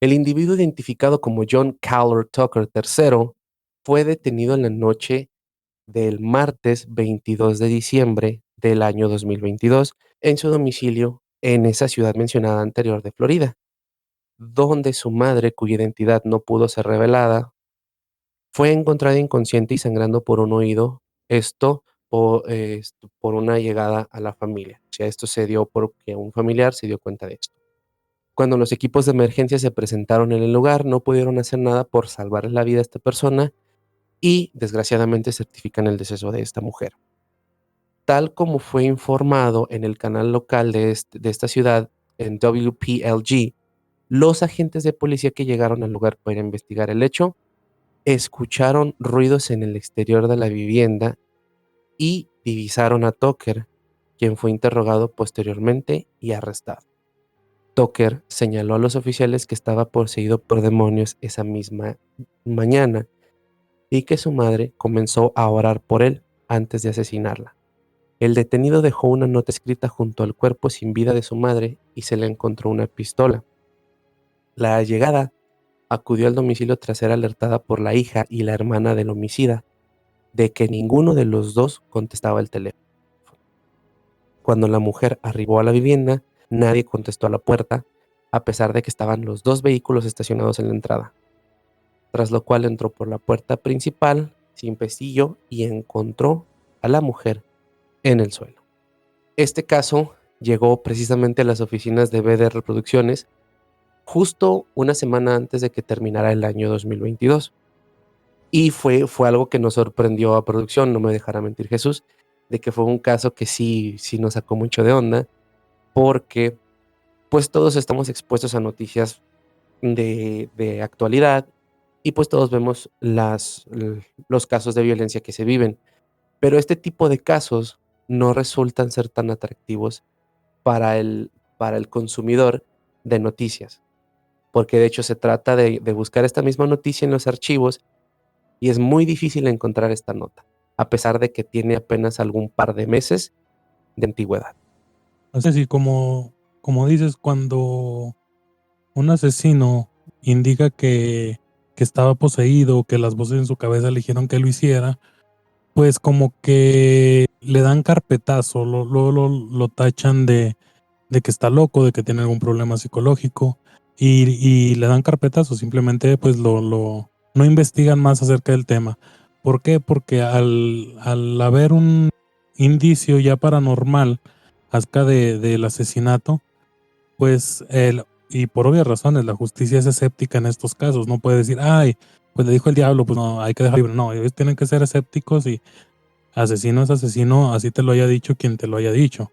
El individuo identificado como John Callor Tucker III fue detenido en la noche del martes 22 de diciembre del año 2022 en su domicilio en esa ciudad mencionada anterior de Florida, donde su madre, cuya identidad no pudo ser revelada, fue encontrada inconsciente y sangrando por un oído, por una llegada a la familia. O sea, esto se dio porque un familiar se dio cuenta de esto. Cuando los equipos de emergencia se presentaron en el lugar, no pudieron hacer nada por salvar la vida a esta persona y desgraciadamente certifican el deceso de esta mujer. Tal como fue informado en el canal local de esta ciudad, en WPLG, los agentes de policía que llegaron al lugar para investigar el hecho escucharon ruidos en el exterior de la vivienda y divisaron a Tucker, quien fue interrogado posteriormente y arrestado. Tucker señaló a los oficiales que estaba poseído por demonios esa misma mañana y que su madre comenzó a orar por él antes de asesinarla. El detenido dejó una nota escrita junto al cuerpo sin vida de su madre y se le encontró una pistola. La allegada acudió al domicilio tras ser alertada por la hija y la hermana del homicida de que ninguno de los dos contestaba el teléfono. Cuando la mujer arribó a la vivienda, nadie contestó a la puerta, a pesar de que estaban los dos vehículos estacionados en la entrada, tras lo cual entró por la puerta principal sin pestillo y encontró a la mujer en el suelo. Este caso llegó precisamente a las oficinas de BDR Producciones justo una semana antes de que terminara el año 2022. Y fue algo que nos sorprendió a producción, no me dejará mentir Jesús, de que fue un caso que sí nos sacó mucho de onda, porque pues todos estamos expuestos a noticias de actualidad y pues todos vemos los casos de violencia que se viven, pero este tipo de casos no resultan ser tan atractivos para el consumidor de noticias, porque de hecho se trata de buscar esta misma noticia en los archivos y es muy difícil encontrar esta nota, a pesar de que tiene apenas algún par de meses de antigüedad. Es decir, como dices, cuando un asesino indica que estaba poseído, que las voces en su cabeza le dijeron que lo hiciera, pues como que le dan carpetazo, lo tachan de que está loco, de que tiene algún problema psicológico y le dan carpetazo, simplemente pues no investigan más acerca del tema. ¿Por qué? Porque al haber un indicio ya paranormal acerca del asesinato, pues y por obvias razones, la justicia es escéptica en estos casos, no puede decir, ay, pues le dijo el diablo, pues no, hay que dejarlo libre. No, ellos tienen que ser escépticos y asesino es asesino, así te lo haya dicho quien te lo haya dicho.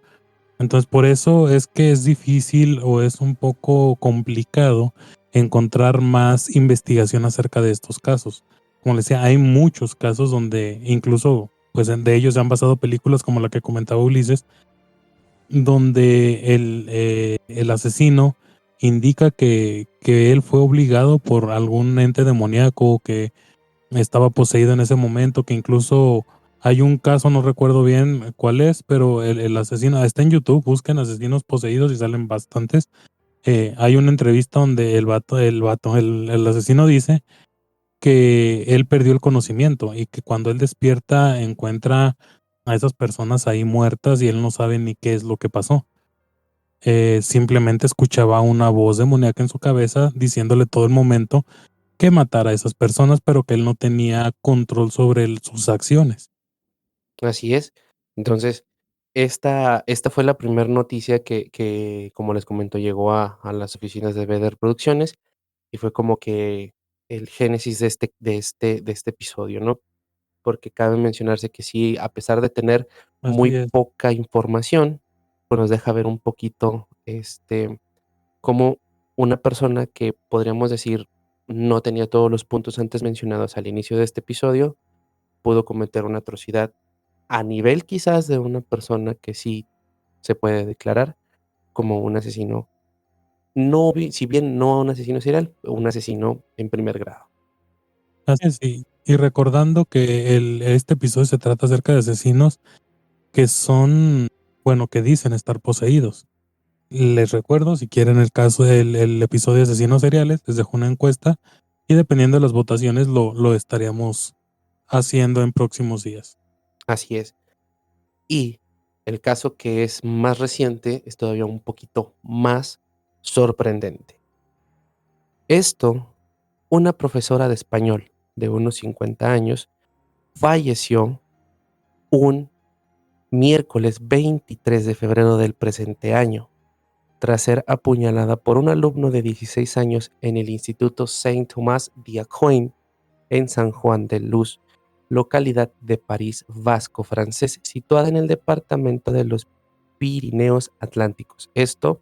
Entonces, por eso es que es difícil o es un poco complicado encontrar más investigación acerca de estos casos. Como les decía, hay muchos casos donde incluso pues de ellos se han basado películas como la que comentaba Ulises, donde el asesino indica que él fue obligado por algún ente demoníaco que estaba poseído en ese momento, que incluso hay un caso, no recuerdo bien cuál es, pero el asesino está en YouTube, busquen asesinos poseídos y salen bastantes. Hay una entrevista donde el asesino dice que él perdió el conocimiento y que cuando él despierta encuentra a esas personas ahí muertas y él no sabe ni qué es lo que pasó. Simplemente escuchaba una voz demoníaca en su cabeza diciéndole todo el momento que matara a esas personas, pero que él no tenía control sobre sus acciones. Así es. Entonces, esta fue la primera noticia que, como les comento, llegó a las oficinas de Vedder Producciones, y fue como que el génesis de este episodio, ¿no? Porque cabe mencionarse que sí, a pesar de tener Así muy es, poca información, pues nos deja ver un poquito, cómo una persona que podríamos decir no tenía todos los puntos antes mencionados al inicio de este episodio, pudo cometer una atrocidad a nivel quizás de una persona que sí se puede declarar como un asesino, no si bien no un asesino serial, un asesino en primer grado. así es. Y recordando que este episodio se trata acerca de asesinos que son, bueno, que dicen estar poseídos. Les recuerdo, si quieren el caso del episodio de asesinos seriales, les dejo una encuesta y dependiendo de las votaciones lo estaríamos haciendo en próximos días. Así es. Y el caso que es más reciente es todavía un poquito más sorprendente. Esto, una profesora de español de unos 50 años falleció un miércoles 23 de febrero del presente año, tras ser apuñalada por un alumno de 16 años en el Instituto Saint Thomas d'Aquin en San Juan de Luz, localidad de París Vasco francés, situada en el departamento de los Pirineos Atlánticos, esto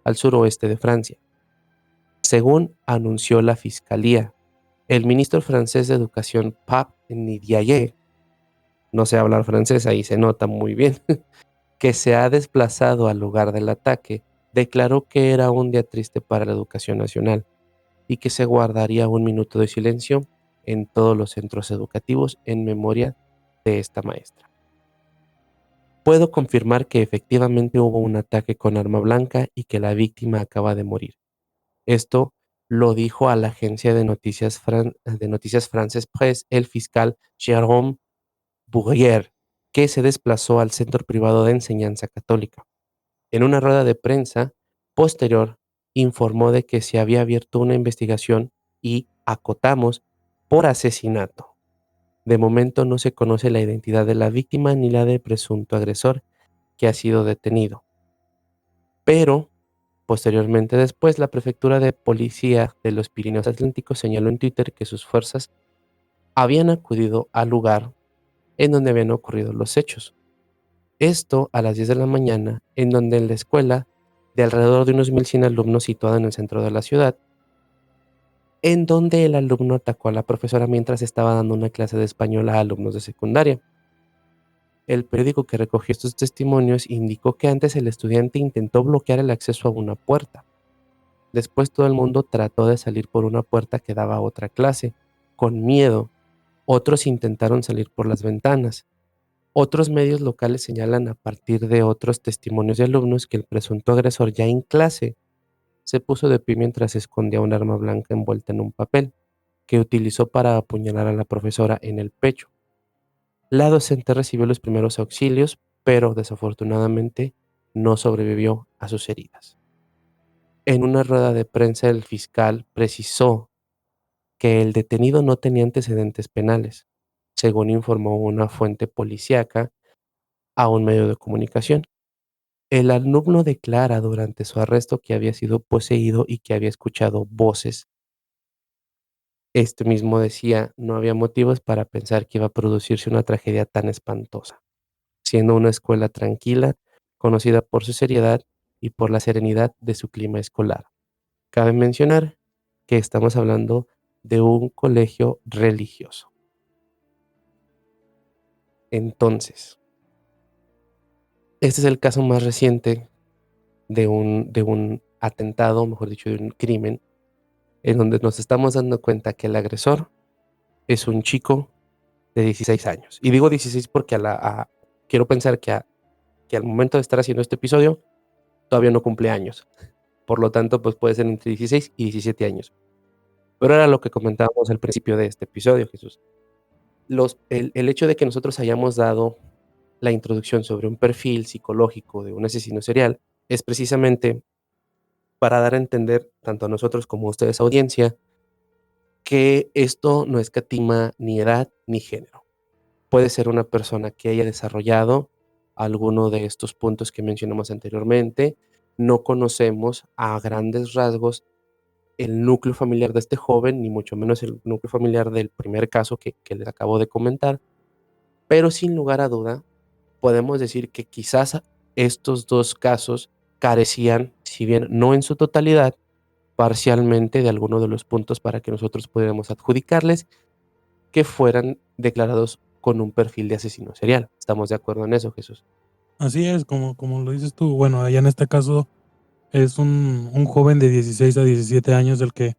al suroeste de Francia. Según anunció la fiscalía, el ministro francés de Educación, Pape Ndiaye, no sé hablar francés, ahí se nota muy bien, que se ha desplazado al lugar del ataque, declaró que era un día triste para la educación nacional y que se guardaría un minuto de silencio en todos los centros educativos en memoria de esta maestra. Puedo confirmar que efectivamente hubo un ataque con arma blanca y que la víctima acaba de morir. Esto lo dijo a la agencia de noticias France Presse el fiscal Jérôme Bourrier, que se desplazó al centro privado de enseñanza católica. En una rueda de prensa posterior, informó de que se había abierto una investigación y, acotamos, por asesinato. De momento no se conoce la identidad de la víctima ni la del presunto agresor que ha sido detenido. Pero, posteriormente después, la prefectura de policía de los Pirineos Atlánticos señaló en Twitter que sus fuerzas habían acudido al lugar en donde habían ocurrido los hechos. Esto a las 10 de la mañana, en donde en la escuela, de alrededor de unos 1,100 alumnos situada en el centro de la ciudad, en donde el alumno atacó a la profesora mientras estaba dando una clase de español a alumnos de secundaria. El periódico que recogió estos testimonios indicó que antes el estudiante intentó bloquear el acceso a una puerta. Después todo el mundo trató de salir por una puerta que daba a otra clase. Con miedo, otros intentaron salir por las ventanas. Otros medios locales señalan a partir de otros testimonios de alumnos que el presunto agresor ya en clase se puso de pie mientras escondía un arma blanca envuelta en un papel que utilizó para apuñalar a la profesora en el pecho. La docente recibió los primeros auxilios, pero desafortunadamente no sobrevivió a sus heridas. En una rueda de prensa, el fiscal precisó que el detenido no tenía antecedentes penales, según informó una fuente policíaca a un medio de comunicación. El alumno declara durante su arresto que había sido poseído y que había escuchado voces. Este mismo decía, no había motivos para pensar que iba a producirse una tragedia tan espantosa, siendo una escuela tranquila, conocida por su seriedad y por la serenidad de su clima escolar. Cabe mencionar que estamos hablando de un colegio religioso. Entonces, este es el caso más reciente de un atentado, mejor dicho, de un crimen, en donde nos estamos dando cuenta que el agresor es un chico de 16 años. Y digo 16 porque quiero pensar que al momento de estar haciendo este episodio todavía no cumple años. Por lo tanto, pues puede ser entre 16 y 17 años. Pero era lo que comentábamos al principio de este episodio, Jesús. El hecho de que nosotros hayamos dado la introducción sobre un perfil psicológico de un asesino serial es precisamente para dar a entender, tanto a nosotros como a ustedes, audiencia, que esto no escatima ni edad ni género. Puede ser una persona que haya desarrollado alguno de estos puntos que mencionamos anteriormente. No conocemos a grandes rasgos el núcleo familiar de este joven, ni mucho menos el núcleo familiar del primer caso que les acabo de comentar, pero sin lugar a duda podemos decir que quizás estos dos casos carecían, si bien no en su totalidad, parcialmente de alguno de los puntos para que nosotros pudiéramos adjudicarles que fueran declarados con un perfil de asesino serial. ¿Estamos de acuerdo en eso, Jesús? Así es, como lo dices tú. Bueno, allá en este caso es un joven de 16 a 17 años el que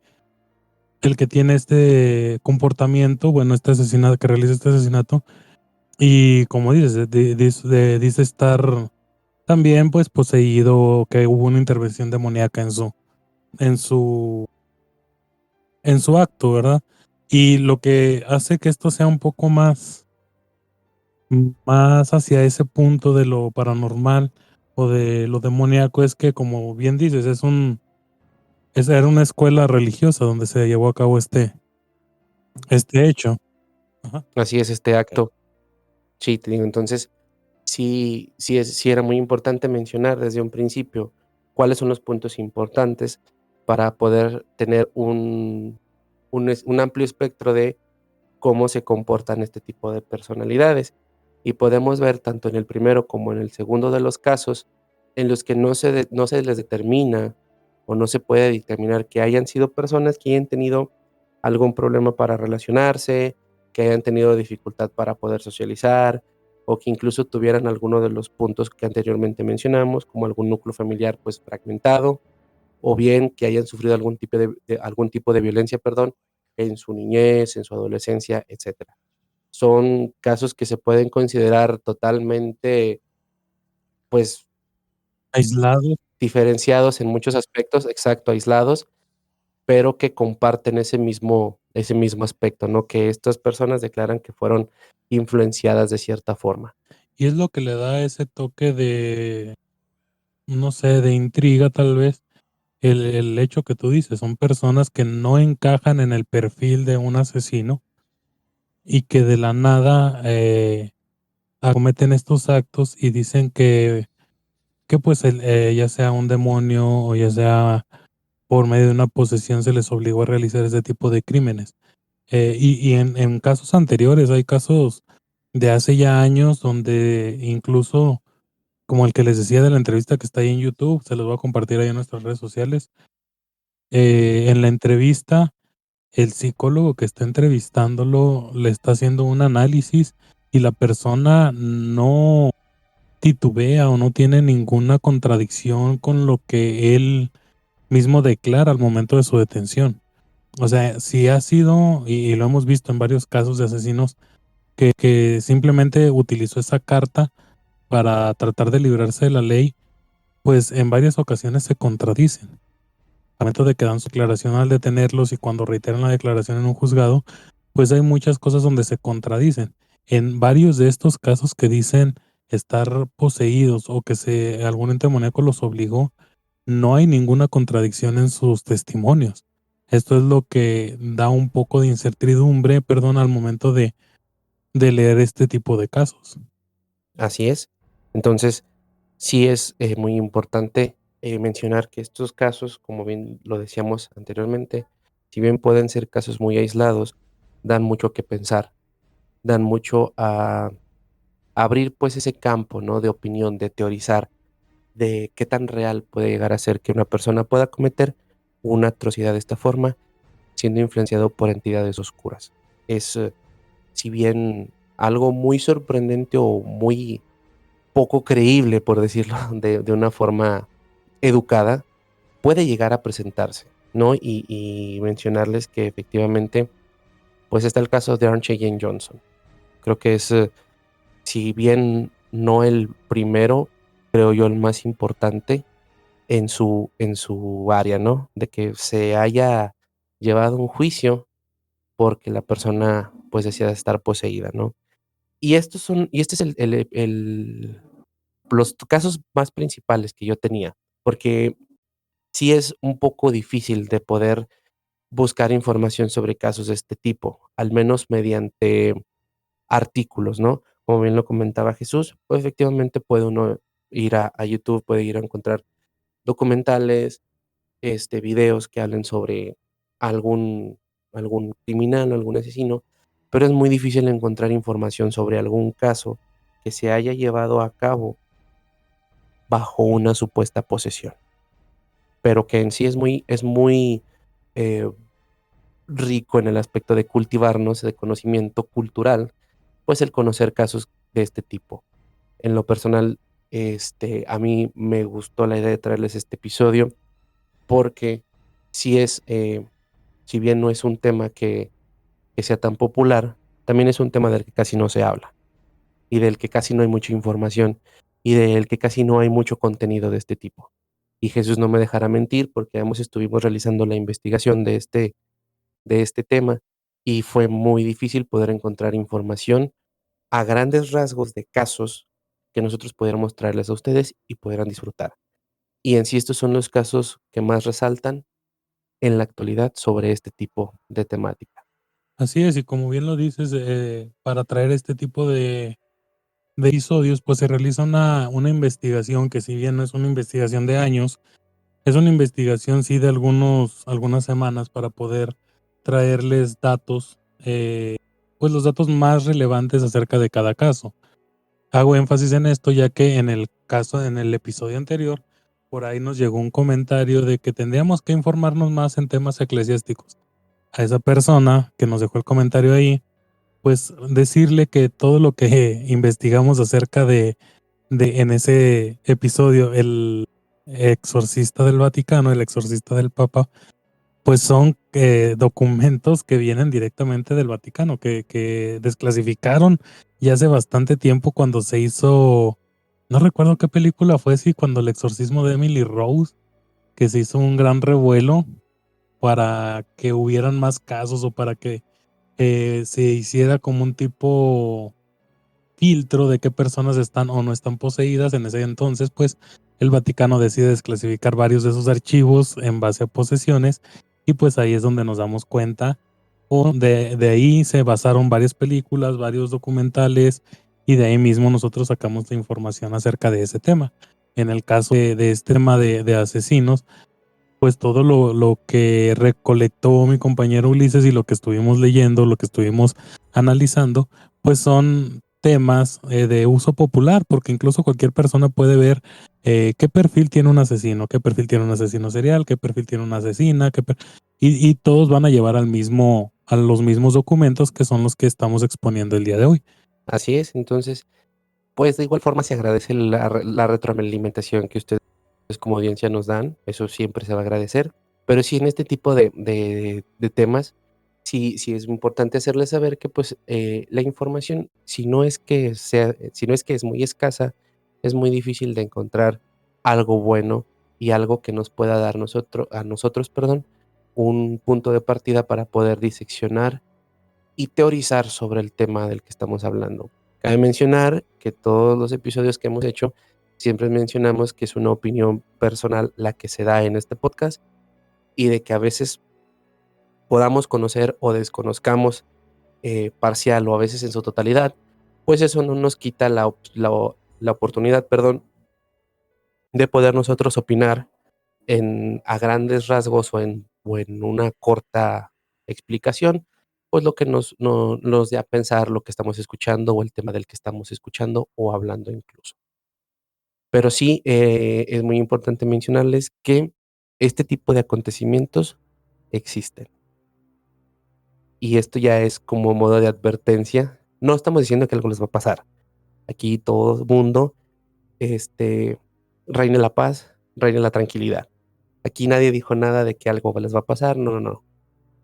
tiene este comportamiento, bueno, este asesinato, que realiza este asesinato. Y como dices, dice estar también pues poseído, que hubo una intervención demoníaca en su, en su acto, ¿verdad? Y lo que hace que esto sea un poco más hacia ese punto de lo paranormal o de lo demoníaco es que, como bien dices, era una escuela religiosa donde se llevó a cabo este hecho. Ajá. Así es este acto. Sí, te digo, entonces sí era muy importante mencionar desde un principio cuáles son los puntos importantes para poder tener un amplio espectro de cómo se comportan este tipo de personalidades. Y podemos ver tanto en el primero como en el segundo de los casos en los que no se les determina o no se puede determinar que hayan sido personas que hayan tenido algún problema para relacionarse, que hayan tenido dificultad para poder socializar o que incluso tuvieran alguno de los puntos que anteriormente mencionamos, como algún núcleo familiar pues fragmentado, o bien que hayan sufrido algún tipo de violencia, perdón, en su niñez, en su adolescencia, etcétera. Son casos que se pueden considerar totalmente, pues, Aislado. diferenciados en muchos aspectos, exacto, aislados, pero que comparten ese mismo aspecto, ¿no? Que estas personas declaran que fueron influenciadas de cierta forma. Y es lo que le da ese toque de, no sé, de intriga tal vez. El hecho que tú dices, son personas que no encajan en el perfil de un asesino y que de la nada acometen estos actos y dicen que pues ya sea un demonio o ya sea por medio de una posesión se les obligó a realizar ese tipo de crímenes. Y en casos anteriores, hay casos de hace ya años donde incluso, como el que les decía de la entrevista que está ahí en YouTube, se los voy a compartir ahí en nuestras redes sociales. En la entrevista, el psicólogo que está entrevistándolo le está haciendo un análisis y la persona no titubea o no tiene ninguna contradicción con lo que él mismo declara al momento de su detención. O sea, si ha sido, y lo hemos visto en varios casos de asesinos, que simplemente utilizó esa carta para tratar de librarse de la ley, pues en varias ocasiones se contradicen. Al momento de que dan su declaración al detenerlos y cuando reiteran la declaración en un juzgado, pues hay muchas cosas donde se contradicen. En varios de estos casos que dicen estar poseídos o que algún ente demoníaco los obligó, no hay ninguna contradicción en sus testimonios. Esto es lo que da un poco de incertidumbre, perdón, al momento de leer este tipo de casos. Así es. Entonces, sí es muy importante mencionar que estos casos, como bien lo decíamos anteriormente, si bien pueden ser casos muy aislados, dan mucho que pensar, dan mucho a abrir pues ese campo, ¿no? De opinión, de teorizar, de qué tan real puede llegar a ser que una persona pueda cometer una atrocidad de esta forma, siendo influenciado por entidades oscuras. Es, si bien algo muy sorprendente o muy poco creíble, por decirlo de una forma educada, puede llegar a presentarse, ¿no? Y mencionarles que efectivamente, pues está el caso de Archie Jane Johnson. Creo que es, si bien no el primero, creo yo el más importante en su área, ¿no? De que se haya llevado un juicio porque la persona, pues, decía estar poseída, ¿no? Y este es los casos más principales que yo tenía, porque sí es un poco difícil de poder buscar información sobre casos de este tipo, al menos mediante artículos, ¿no? Como bien lo comentaba Jesús, pues, efectivamente puede uno ir a YouTube, puede ir a encontrar documentales, videos que hablen sobre algún algún criminal, algún asesino, pero es muy difícil encontrar información sobre algún caso que se haya llevado a cabo bajo una supuesta posesión, pero que en sí es muy, eh, rico en el aspecto de cultivarnos, de conocimiento cultural, pues, el conocer casos de este tipo. En lo personal, a mí me gustó la idea de traerles este episodio porque sí es, si bien no es un tema que sea tan popular, también es un tema del que casi no se habla, y del que casi no hay mucha información, y del que casi no hay mucho contenido de este tipo. Y Jesús no me dejará mentir, porque ambos estuvimos realizando la investigación de este tema, y fue muy difícil poder encontrar información a grandes rasgos de casos que nosotros pudiéramos traerles a ustedes y pudieran disfrutar. Y en sí estos son los casos que más resaltan en la actualidad sobre este tipo de temática. Así es, y como bien lo dices, para traer este tipo de episodios, pues se realiza una investigación que, si bien no es una investigación de años, es una investigación sí de algunas semanas para poder traerles datos, pues los datos más relevantes acerca de cada caso. Hago énfasis en esto ya que en el episodio anterior, por ahí nos llegó un comentario de que tendríamos que informarnos más en temas eclesiásticos. A esa persona que nos dejó el comentario ahí, pues decirle que todo lo que investigamos acerca de en ese episodio, el exorcista del Vaticano, el exorcista del Papa, pues son documentos que vienen directamente del Vaticano, que desclasificaron ya hace bastante tiempo cuando se hizo, no recuerdo qué película fue, sí, cuando el exorcismo de Emily Rose, que se hizo un gran revuelo para que hubieran más casos o para que se hiciera como un tipo filtro de qué personas están o no están poseídas. En ese entonces, pues el Vaticano decide desclasificar varios de esos archivos en base a posesiones, y pues ahí es donde nos damos cuenta, o de ahí se basaron varias películas, varios documentales, y de ahí mismo nosotros sacamos la información acerca de ese tema. En el caso de este tema de asesinos, pues todo lo que recolectó mi compañero Ulises y lo que estuvimos leyendo, lo que estuvimos analizando, pues son temas de uso popular, porque incluso cualquier persona puede ver qué perfil tiene un asesino, qué perfil tiene un asesino serial, qué perfil tiene una asesina, y todos van a llevar a los mismos documentos que son los que estamos exponiendo el día de hoy. Así es. Entonces, pues, de igual forma se agradece la retroalimentación que ustedes como audiencia nos dan, eso siempre se va a agradecer, pero sí en este tipo de temas, sí es importante hacerles saber que, pues, la información, si no es que es muy escasa, es muy difícil de encontrar algo bueno y algo que nos pueda dar a nosotros, perdón, un punto de partida para poder diseccionar y teorizar sobre el tema del que estamos hablando. Cabe mencionar que todos los episodios que hemos hecho, siempre mencionamos que es una opinión personal la que se da en este podcast y de que a veces podamos conocer o desconozcamos parcial o a veces en su totalidad, pues eso no nos quita la oportunidad, perdón, de poder nosotros opinar a grandes rasgos o en una corta explicación, pues lo que nos dé a pensar lo que estamos escuchando o el tema del que estamos escuchando o hablando incluso. Pero sí, es muy importante mencionarles que este tipo de acontecimientos existen. Y esto ya es como modo de advertencia. No estamos diciendo que algo les va a pasar. Aquí todo el mundo, este, reine la paz, reine la tranquilidad. Aquí nadie dijo nada de que algo les va a pasar, no, no, no.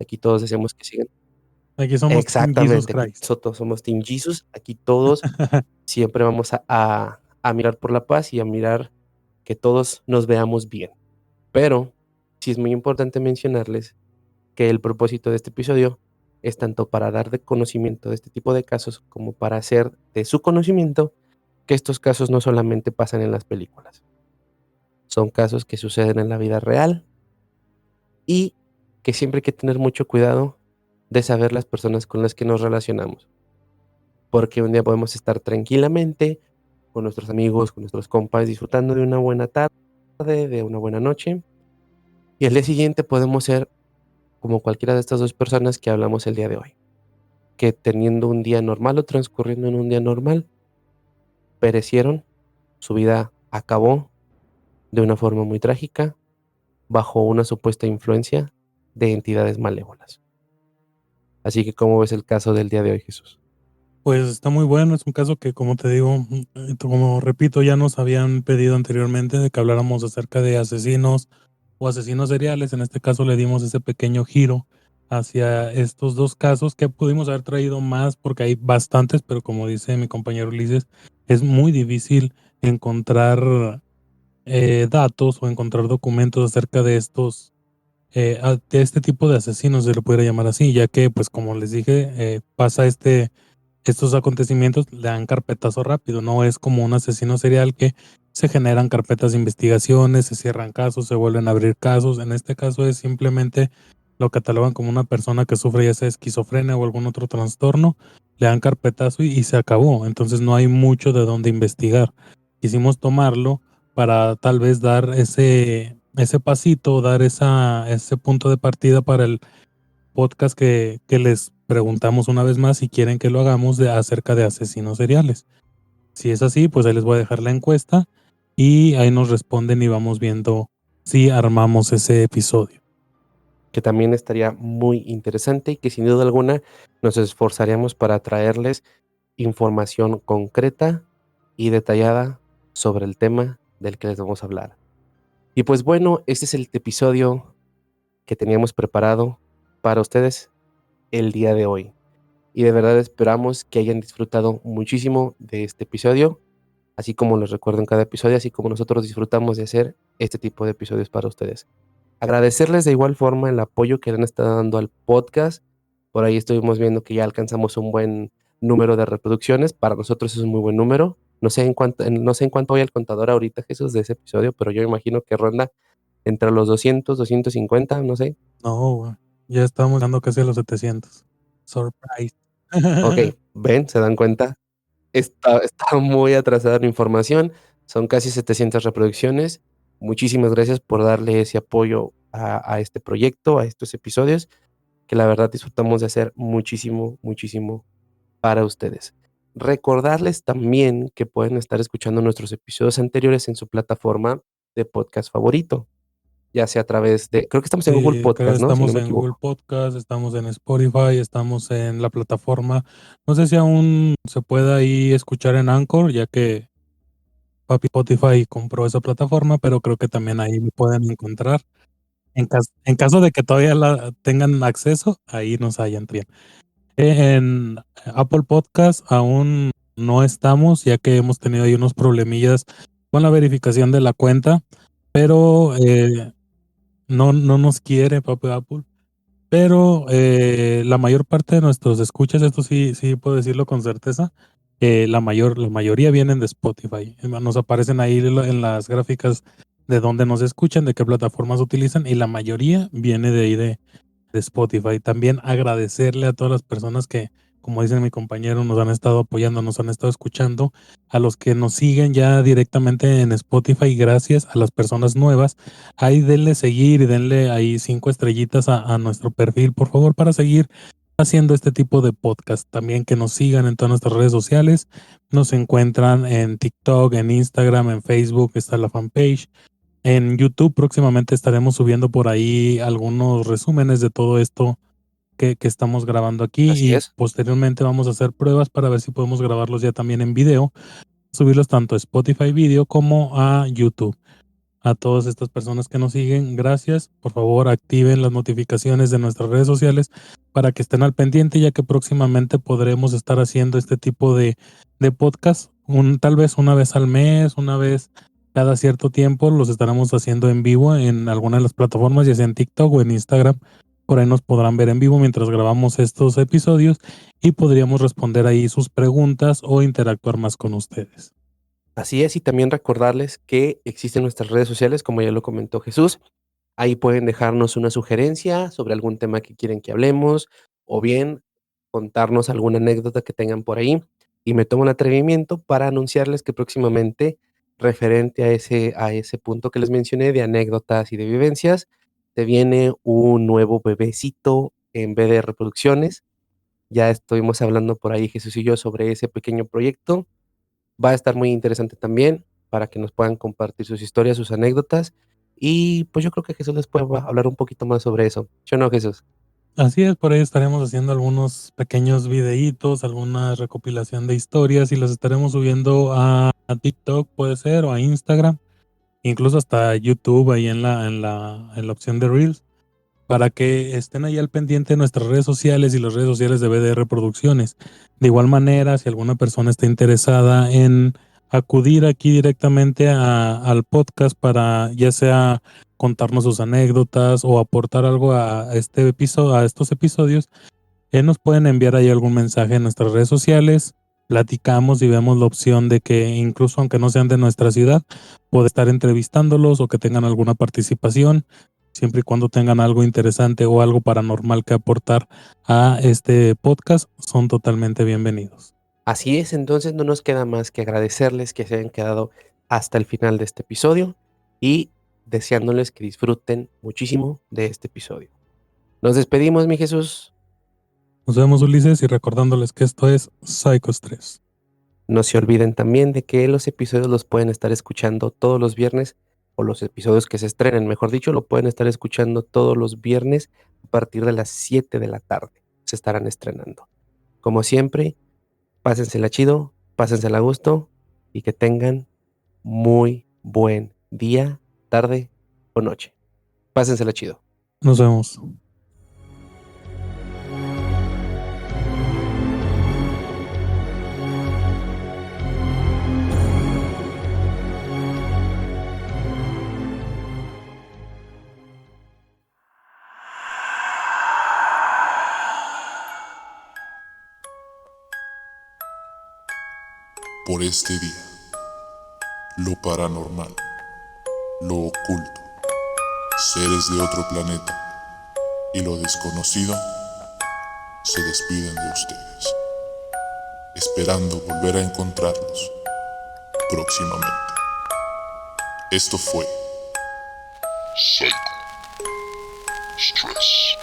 Aquí todos decimos que sigan. Aquí somos Team Jesus Exactamente, aquí Christ. nosotros somos Team Jesus, aquí todos siempre vamos a mirar por la paz y a mirar que todos nos veamos bien. Pero sí es muy importante mencionarles que el propósito de este episodio es tanto para dar de conocimiento de este tipo de casos como para hacer de su conocimiento que estos casos no solamente pasan en las películas, son casos que suceden en la vida real y que siempre hay que tener mucho cuidado de saber las personas con las que nos relacionamos, porque un día podemos estar tranquilamente con nuestros amigos, con nuestros compas, disfrutando de una buena tarde, de una buena noche, y al día siguiente podemos ser como cualquiera de estas dos personas que hablamos el día de hoy, que teniendo un día normal o transcurriendo en un día normal, perecieron, su vida acabó de una forma muy trágica bajo una supuesta influencia de entidades malévolas. Así que, ¿cómo ves el caso del día de hoy, Jesús? Pues está muy bueno, es un caso que, como te digo, como repito, ya nos habían pedido anteriormente de que habláramos acerca de asesinos o asesinos seriales. En este caso le dimos ese pequeño giro hacia estos dos casos que pudimos haber traído más porque hay bastantes, pero como dice mi compañero Ulises, es muy difícil encontrar datos o encontrar documentos acerca de de este tipo de asesinos, se le pudiera llamar así, ya que, pues como les dije, pasa estos acontecimientos, le dan carpetazo rápido, no es como un asesino serial que se generan carpetas de investigaciones, se cierran casos, se vuelven a abrir casos. En este caso es simplemente lo catalogan como una persona que sufre ya sea esquizofrenia o algún otro trastorno, le dan carpetazo y se acabó. Entonces no hay mucho de dónde investigar. Quisimos tomarlo para tal vez dar ese pasito, dar ese punto de partida para el podcast que les preguntamos una vez más si quieren que lo hagamos acerca de asesinos seriales. Si es así, pues ahí les voy a dejar la encuesta y ahí nos responden y vamos viendo si armamos ese episodio. Que también estaría muy interesante y que sin duda alguna nos esforzaríamos para traerles información concreta y detallada sobre el tema del que les vamos a hablar. Y pues bueno, este es el episodio que teníamos preparado para ustedes el día de hoy. Y de verdad esperamos que hayan disfrutado muchísimo de este episodio, así como los recuerdo en cada episodio, así como nosotros disfrutamos de hacer este tipo de episodios para ustedes. Agradecerles de igual forma el apoyo que le han estado dando al podcast. Por ahí estuvimos viendo que ya alcanzamos un buen número de reproducciones. Para nosotros es un muy buen número. No sé en cuánto vaya el contador ahorita, Jesús, de ese episodio, pero yo imagino que ronda entre los 200, 250, no sé. No, güey, ya estamos llegando casi a los 700. Surprise. Ok, ven, se dan cuenta. Está muy atrasada la información. Son casi 700 reproducciones. Muchísimas gracias por darle ese apoyo a este proyecto, a estos episodios, que la verdad disfrutamos de hacer muchísimo, muchísimo para ustedes. Recordarles también que pueden estar escuchando nuestros episodios anteriores en su plataforma de podcast favorito. ya sea a través de, creo que estamos en Google Creo que Podcast, ¿no? Si no estamos me en Google equivoco. Podcast, estamos en Spotify, estamos en la plataforma. No sé si aún se puede ahí escuchar en Anchor, ya que Papi Spotify compró esa plataforma, pero creo que también ahí me pueden encontrar. En caso de que todavía la tengan acceso, ahí nos hallan también. En Apple Podcast aún no estamos, ya que hemos tenido ahí unos problemillas con la verificación de la cuenta, pero no nos quiere Papi Apple. Pero la mayor parte de nuestros escuchas, esto sí puedo decirlo con certeza, la mayoría vienen de Spotify. Nos aparecen ahí en las gráficas de dónde nos escuchan, de qué plataformas utilizan, y la mayoría viene de ahí de Spotify. También agradecerle a todas las personas que, como dice mi compañero, nos han estado apoyando, nos han estado escuchando, a los que nos siguen ya directamente en Spotify, gracias a las personas nuevas. Ahí denle seguir y denle ahí 5 estrellitas a nuestro perfil, por favor, para seguir haciendo este tipo de podcast. También que nos sigan en todas nuestras redes sociales. Nos encuentran en TikTok, en Instagram, en Facebook, está la fanpage. En YouTube próximamente estaremos subiendo por ahí algunos resúmenes de todo esto que estamos grabando aquí, Así y es. posteriormente vamos a hacer pruebas para ver si podemos grabarlos ya también en video, subirlos tanto a Spotify Video como a YouTube. A todas estas personas que nos siguen, gracias. Por favor, activen las notificaciones de nuestras redes sociales para que estén al pendiente, ya que próximamente podremos estar haciendo este tipo de podcast, tal vez una vez al mes, una vez cada cierto tiempo, los estaremos haciendo en vivo en alguna de las plataformas, ya sea en TikTok o en Instagram. Por ahí nos podrán ver en vivo mientras grabamos estos episodios y podríamos responder ahí sus preguntas o interactuar más con ustedes. Así es, y también recordarles que existen nuestras redes sociales, como ya lo comentó Jesús. Ahí pueden dejarnos una sugerencia sobre algún tema que quieren que hablemos, o bien contarnos alguna anécdota que tengan por ahí. Y me tomo el atrevimiento para anunciarles que próximamente, referente a ese punto que les mencioné de anécdotas y de vivencias, se viene un nuevo bebecito en BDR Producciones. Ya estuvimos hablando por ahí, Jesús y yo, sobre ese pequeño proyecto. Va a estar muy interesante también para que nos puedan compartir sus historias, sus anécdotas. Y pues yo creo que Jesús les puede hablar un poquito más sobre eso. ¿Sí o no, Jesús? Así es, por ahí estaremos haciendo algunos pequeños videitos, alguna recopilación de historias, y los estaremos subiendo a TikTok, puede ser, o a Instagram, incluso hasta YouTube, ahí en la opción de Reels, para que estén ahí al pendiente de nuestras redes sociales y las redes sociales de BDR Producciones. De igual manera, si alguna persona está interesada en acudir aquí directamente al podcast para ya sea contarnos sus anécdotas o aportar algo a este episodio, a estos episodios, nos pueden enviar ahí algún mensaje en nuestras redes sociales. Platicamos y vemos la opción de que, incluso aunque no sean de nuestra ciudad, puede estar entrevistándolos o que tengan alguna participación, siempre y cuando tengan algo interesante o algo paranormal que aportar a este podcast, son totalmente bienvenidos. Así es, entonces no nos queda más que agradecerles que se hayan quedado hasta el final de este episodio y deseándoles que disfruten muchísimo de este episodio. Nos despedimos, mi Jesús. Nos vemos, Ulises, y recordándoles que esto es Psychos 3. No se olviden también de que los episodios los pueden estar escuchando todos los viernes, o los episodios que se estrenen, mejor dicho, lo pueden estar escuchando todos los viernes a partir de las 7 de la tarde. Se estarán estrenando. Como siempre, pásensela chido, pásensela a gusto y que tengan muy buen día, tarde o noche. Pásensela chido. Nos vemos. Por este día, lo paranormal, lo oculto, seres de otro planeta y lo desconocido se despiden de ustedes, esperando volver a encontrarlos próximamente. Esto fue Psycho Stress.